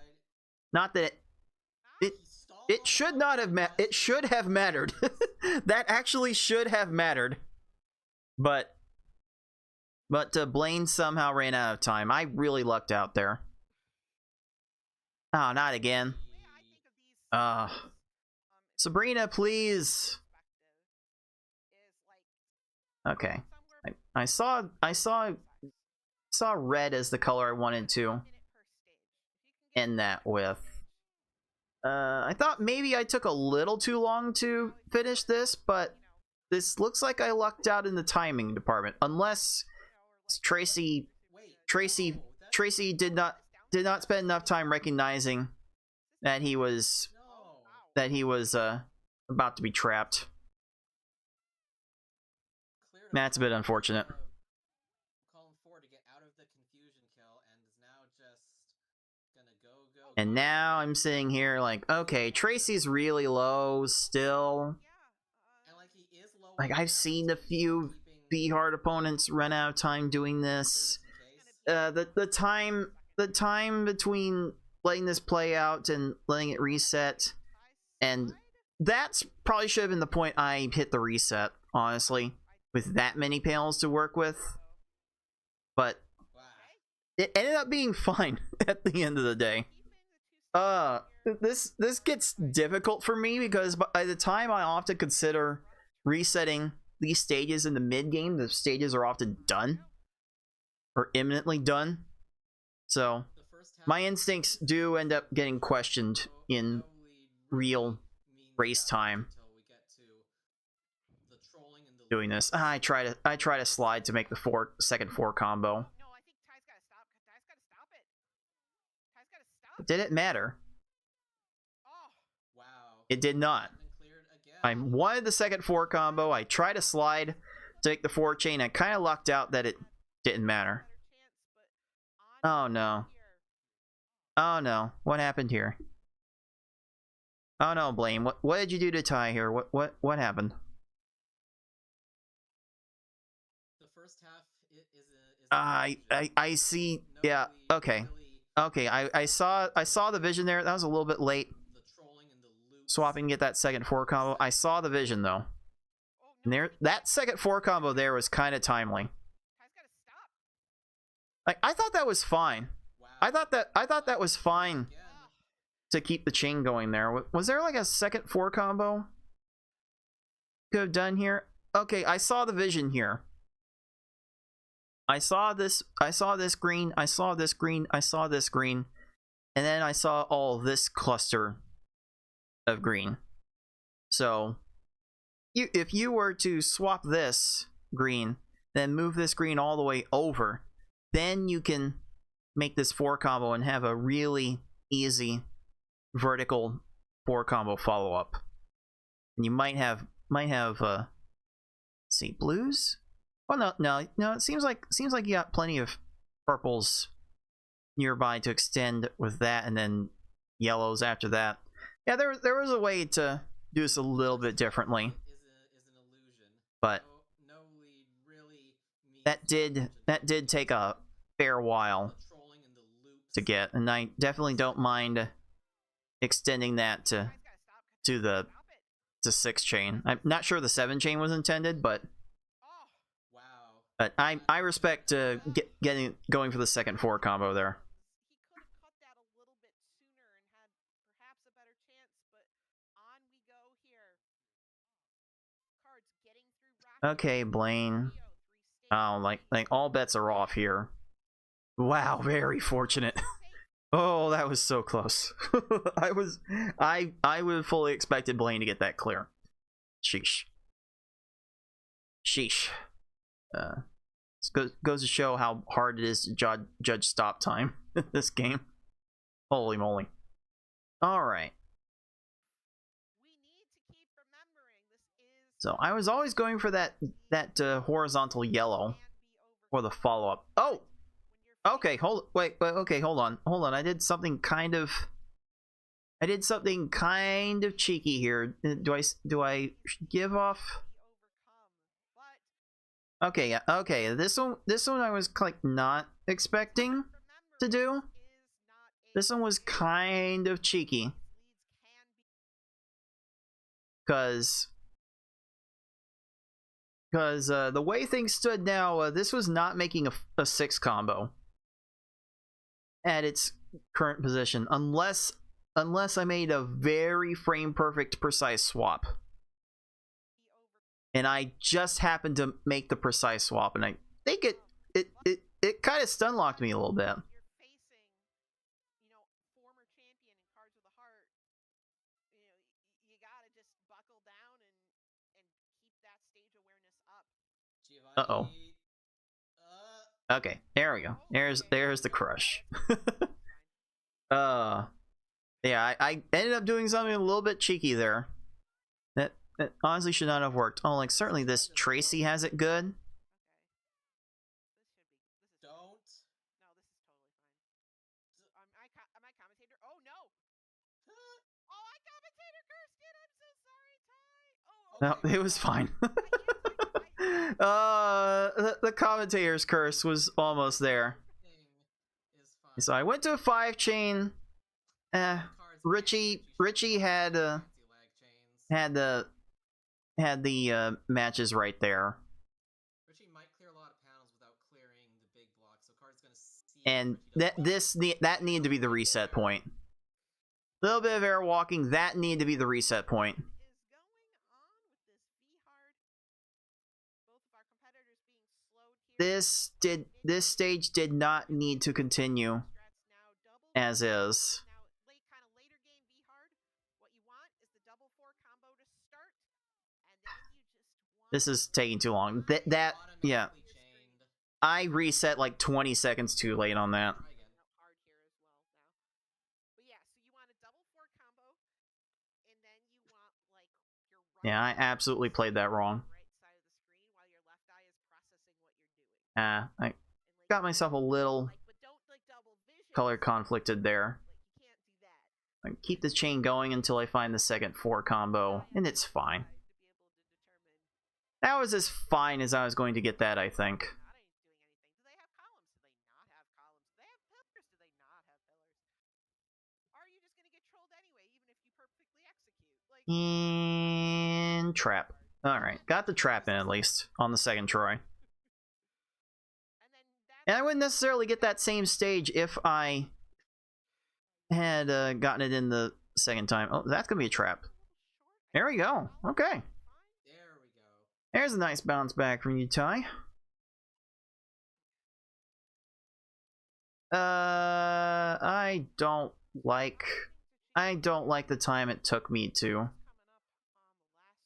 Not that it should not have it should have mattered. That actually should have mattered. But Blaine somehow ran out of time. I really lucked out there. Oh, not again. Sabrina, please. Okay. I saw red as the color I wanted to end that with. I thought maybe I took a little too long to finish this, but this looks like I lucked out in the timing department. Unless Tracy did not spend enough time recognizing that he was about to be trapped. That's a bit unfortunate. And now I'm sitting here like, okay, Tracy's really low still. Like, I've seen a few B-hard opponents run out of time doing this. The time between letting this play out and letting it reset, and that's probably should have been the point I hit the reset, honestly, with that many panels to work with. But it ended up being fine at the end of the day. This gets difficult for me because by the time I often consider resetting these stages in the mid game, the stages are often done or imminently done. So my instincts do end up getting questioned in real race time. Doing this, I try to slide to make the second four combo. Did it matter? It did not. I wanted the second four combo. I tried to slide to make the four chain. I kind of lucked out that it didn't matter. Oh no. Oh no. What happened here? Oh no, Blaine. What did you do to Ty here? What happened? The first half I see. Yeah. Okay. Okay. I saw the vision there. That was a little bit late. Swapping to get that second four combo. I saw the vision though. And there, that second four combo there was kind of timely. Like, I thought that was fine. I thought that was fine to keep the chain going there. Was there like a second four combo could have done here? Okay, I saw the vision here. I saw this green, I saw this green, I saw this green, and then I saw all this cluster of green. So if you were to swap this green, then move this green all the way over, then you can make this four combo and have a really easy vertical four combo follow up. And you might have let's see, blues? Oh no, it seems like you got plenty of purples nearby to extend with that, and then yellows after that. Yeah, there was a way to do this a little bit differently, but that did take a fair while to get, and I definitely don't mind extending that to the 6 chain. I'm not sure the 7 chain was intended, but I respect going for the second 4 combo there. Okay, Blaine. Oh, like all bets are off here. Wow, very fortunate. Oh, that was so close. I would have fully expected Blaine to get that clear. Sheesh. Sheesh. This goes to show how hard it is to judge stop time in this game. Holy moly. Alright. We need to keep remembering this is. So I was always going for that horizontal yellow for the follow-up. Oh! Okay, wait, okay, hold on. I did something kind of cheeky here. Do I give off? Okay, yeah, okay. This one I was like not expecting to do. This one was kind of cheeky. Cause the way things stood now, this was not making a 6 combo at its current position, unless I made a very frame perfect precise swap. And I just happened to make the precise swap, and I think it kind of stun locked me a little bit. You're facing, former champion in Cards of the Heart. You gotta just buckle down and keep that stage awareness up. Uh-oh. Okay, there we go. There's the crush. Yeah, I ended up doing something a little bit cheeky there. That honestly should not have worked. Oh, like certainly this Tracy has it good. Don't. No, this is totally fine. Am I commentator? Oh no! Oh, I commentator cursed it. I'm so sorry, Ty. Oh, No, it was fine. The commentator's curse was almost there. So I went to a 5-chain. Richie had the matches right there. Richie might clear a lot of panels without clearing the big block, so Card's gonna see. And that needed to be the reset point. A little bit of air walking, that needed to be the reset point. Is going on with this V-Hard? Both of our competitors being slowed here. This stage did not need to continue as is. Now, kind of later game V-Hard, what you want is the double 4 combo to start, and then you just want. This is taking too long. Yeah. I reset like 20 seconds too late on that. Hard here as well now. But yeah, so you want a double 4 combo, and then you want like your right. Yeah, I absolutely played that wrong. Right side of the screen while your left eye is processing what you're doing. I got myself a little But don't like double vision. color conflicted there. Like you can't do that. I keep the chain going until I find the second 4 combo, and it's fine. To be able to determine. That was as fine as I was going to get that, I think. Not doing anything. Do they have columns? Do they not have columns? Do they have pillars? Do they not have pillars? Are you just gonna get trolled anyway, even if you perfectly execute? Like. And trap. Alright, got the trap in at least on the second try. And I wouldn't necessarily get that same stage if I had gotten it in the second time. Oh, that's gonna be a trap. There we go. Okay. There we go. There's a nice bounce back from you, Ty. I don't like the time it took me to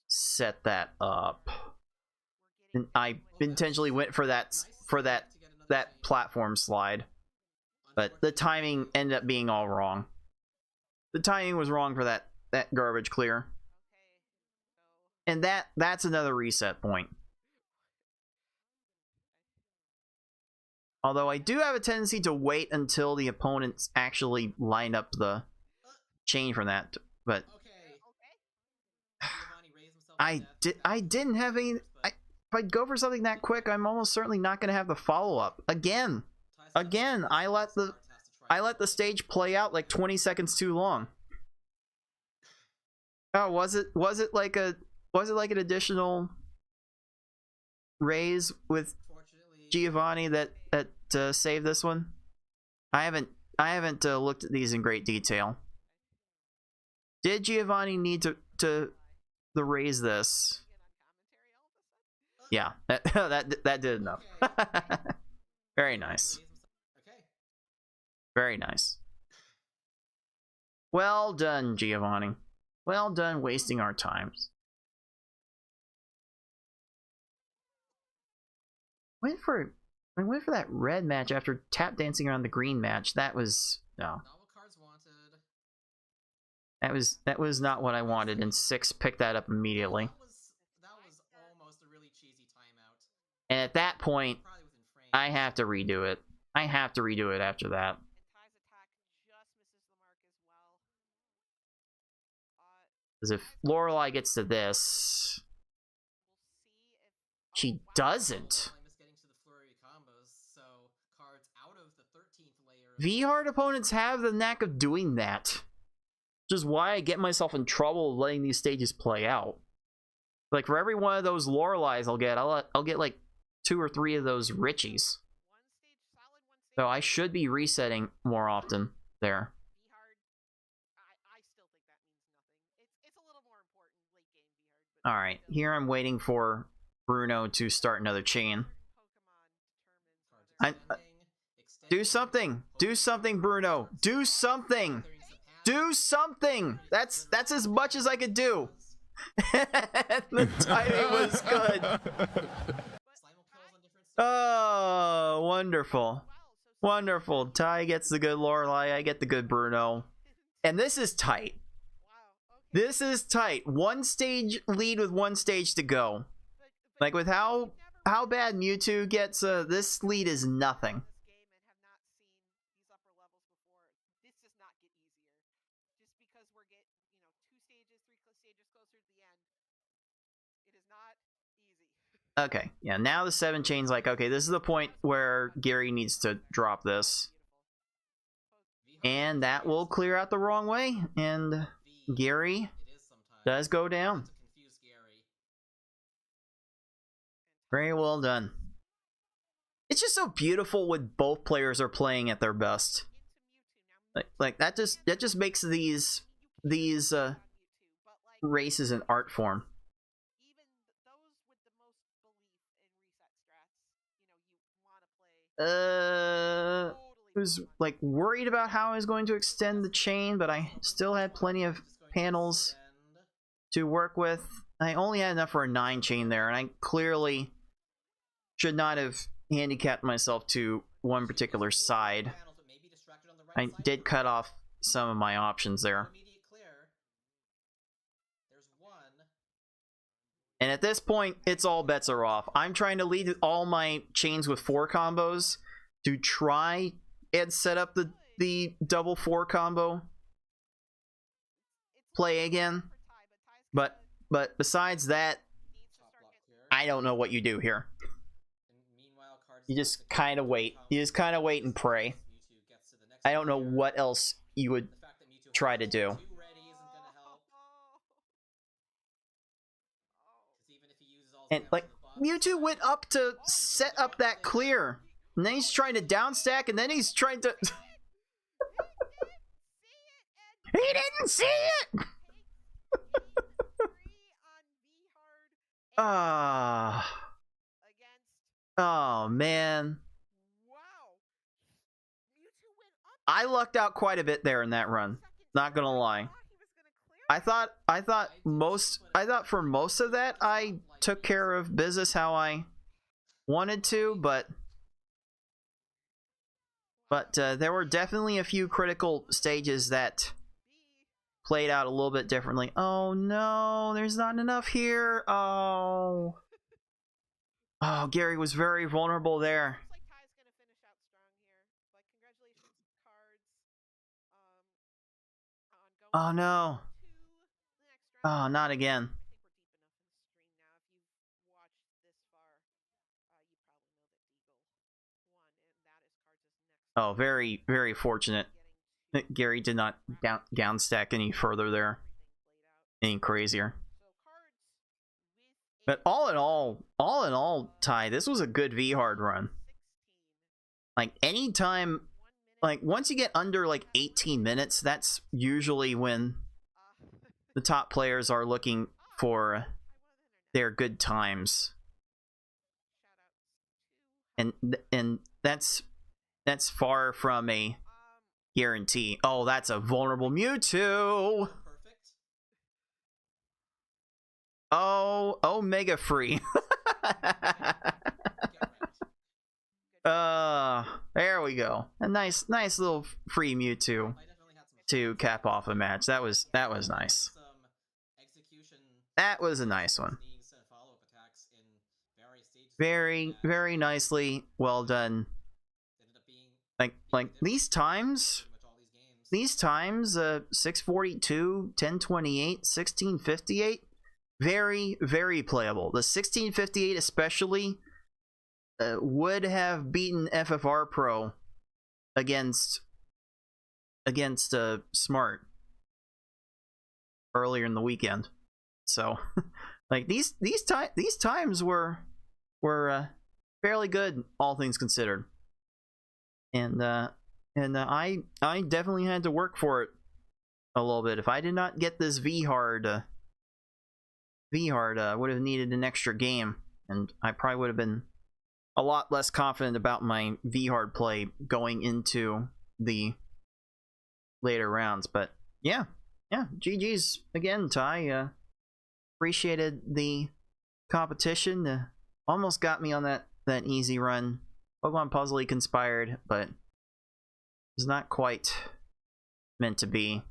set that up. And I intentionally went for that platform slide, but the timing ended up being all wrong. The timing was wrong for that garbage clear. And that's another reset point. Although I do have a tendency to wait until the opponents actually line up the chain from that, but I didn't have any. If I go for something that quick, I'm almost certainly not going to have the follow-up. Again, I let the stage play out like 20 seconds too long. Oh, was it like an additional raise with Giovanni that saved this one? I haven't looked at these in great detail. Did Giovanni need to raise this? Yeah, that did enough. Very nice. Very nice. Well done, Giovanni. Well done wasting our times. I went for that red match after tap dancing around the green match. That was no. Not what Cards wanted. That was not what I wanted, and 6 picked that up immediately. That was almost a really cheesy timeout. And at that point, Probably within frames. I have to redo it. I have to redo it after that. And Ty's attack just misses the mark as well. Because if Lorelei gets to this, We'll see if... she doesn't. I miss getting to the flurry of combos, so cards out of the 13th layer. V-hard opponents have the knack of doing that. Which is why I get myself in trouble letting these stages play out. Like for every one of those Lorelei's I'll get like 2 or 3 of those Richies. So I should be resetting more often there. V-hard, I still think that means nothing. It's a little more important late game V-hard. But Alright, here I'm waiting for Bruno to start another chain. Do something! Do something, Bruno! Do something! Do something! That's as much as I could do. The timing was good. Oh, wonderful. Wonderful. Ty gets the good Lorelei, I get the good Bruno. And this is tight. This is tight. 1 stage lead with 1 stage to go. Like with how bad Mewtwo gets, this lead is nothing. Okay, yeah, now the 7 chain's like, okay, this is the point where Gary needs to drop this. And that will clear out the wrong way, and Gary does go down. Very well done. It's just so beautiful when both players are playing at their best. Like that just makes these races an art form. I was like worried about how I was going to extend the chain, but I still had plenty of panels to work with. I only had enough for a 9 chain there, and I clearly should not have handicapped myself to one particular side. I did cut off some of my options there. And at this point, it's all bets are off. I'm trying to lead all my chains with 4 combos to try and set up the double 4 combo play again. But besides that, I don't know what you do here. You just kind of wait. You just kind of wait and pray. I don't know what else you would try to do. And like Mewtwo went up to set up that clear, and then he's trying to downstack, and then he's trying to. He didn't see it. Ah. Oh man. I lucked out quite a bit there in that run. Not gonna lie. I thought for most of that I took care of business how I wanted to, but there were definitely a few critical stages that played out a little bit differently. Oh no, there's not enough here. Oh, Gary was very vulnerable there. Oh no. Oh, not again. Oh, very, very fortunate that Gary did not downstack any further there. Any crazier. But all in all, Ty, this was a good V-hard run. Like, anytime, like, once you get under, like, 18 minutes, that's usually when the top players are looking for their good times. And that's far from a guarantee. Oh, that's a vulnerable Mewtwo. Oh, Omega free. There we go. A nice little free Mewtwo. to cap off a match. That was nice. That was a nice one. Very nicely well done. Like these times 642, 1028, 1658, very playable. The 1658 especially would have beaten FFR Pro against Smart earlier in the weekend. So like these times were fairly good, all things considered. And I definitely had to work for it a little bit. If I did not get this V-Hard, would have needed an extra game, and I probably would have been a lot less confident about my V-Hard play going into the later rounds. But yeah, GG's again, Ty. Appreciated the competition. Almost got me on that easy run. Pokemon Puzzle League conspired, but it's not quite meant to be.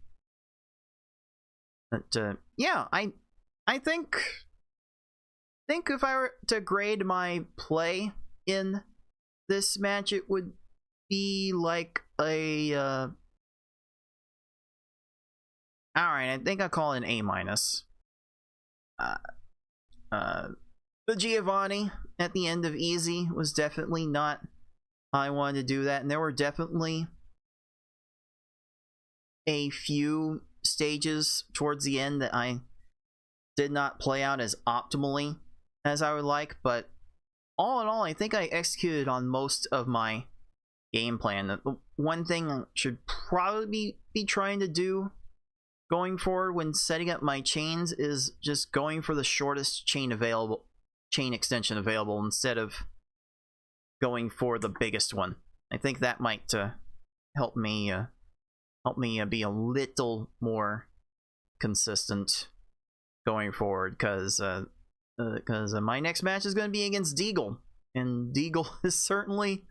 But yeah, I think if I were to grade my play in this match, it would be like a alright, I think I'll call it an A-. The Giovanni at the end of Easy was definitely not how I wanted to do that, and there were definitely a few stages towards the end that I did not play out as optimally as I would like, but all in all, I think I executed on most of my game plan. The one thing I should probably be trying to do going forward when setting up my chains is just going for the shortest chain extension available instead of going for the biggest one. I think that might help me be a little more consistent going forward, because my next match is going to be against Deagle, and Deagle is certainly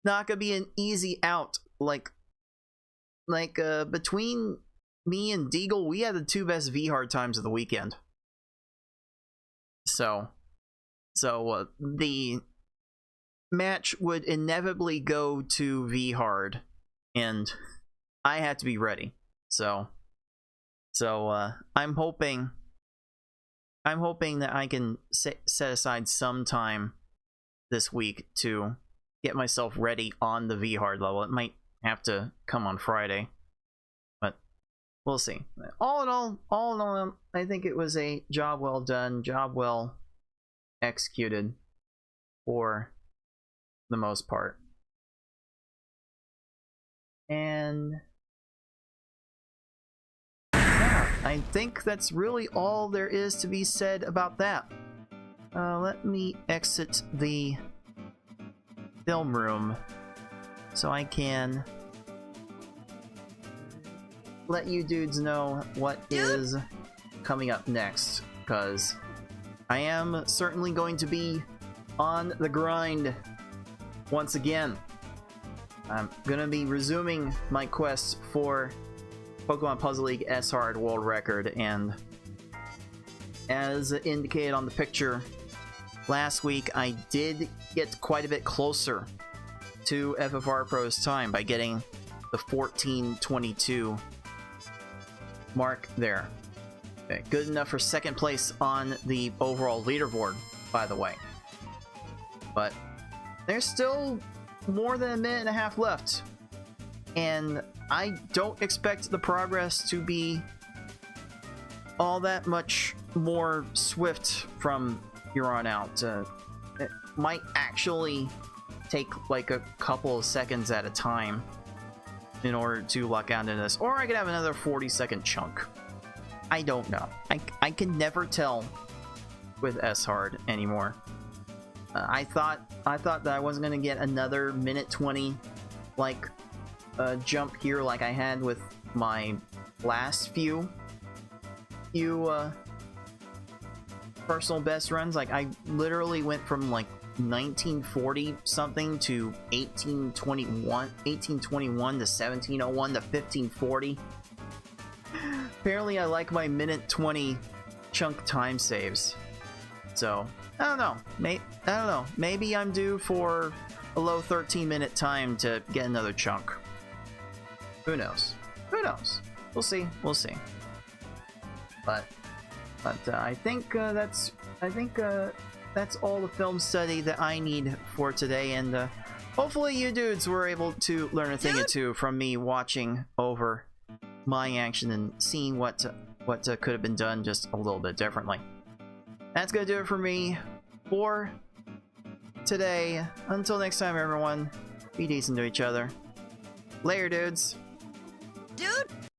not going to be an easy out. Like between me and Deagle, we had the two best V-Hard times of the weekend. So the match would inevitably go to V-Hard, and I had to be ready. So I'm hoping that I can set aside some time this week to get myself ready on the V-Hard level. It might have to come on Friday, but we'll see. All in all, I think it was a job well done, job well executed for the most part. And yeah, I think that's really all there is to be said about that. Let me exit the film room so I can let you dudes know what is coming up next, because I am certainly going to be on the grind once again. I'm gonna be resuming my quest for Pokemon Puzzle League S-Hard World Record, and as indicated on the picture last week, I did get quite a bit closer to FFR Pro's time by getting the 1422 mark there. Okay, good enough for second place on the overall leaderboard, by the way. But there's still more than a minute and a half left, and I don't expect the progress to be all that much more swift from here on out. It might actually take like a couple of seconds at a time in order to lock out into this, or I could have another 40-second chunk. I don't know. I can never tell with S-Hard anymore. I thought that I wasn't gonna get another minute 20 like jump here like I had with my last few personal best runs. Like I literally went from like 1940 something to 1821 to 1701 to 1540 Apparently I like my minute 20 chunk time saves. So, I don't know. I don't know. Maybe I'm due for a low 13-minute time to get another chunk. Who knows? Who knows? We'll see. We'll see. But I think that's all the film study that I need for today, and hopefully you dudes were able to learn a thing or two from me watching over my action and seeing what could have been done just a little bit differently. That's gonna do it for me for today. Until next time, everyone, be decent to each other. Later, dudes. Dude!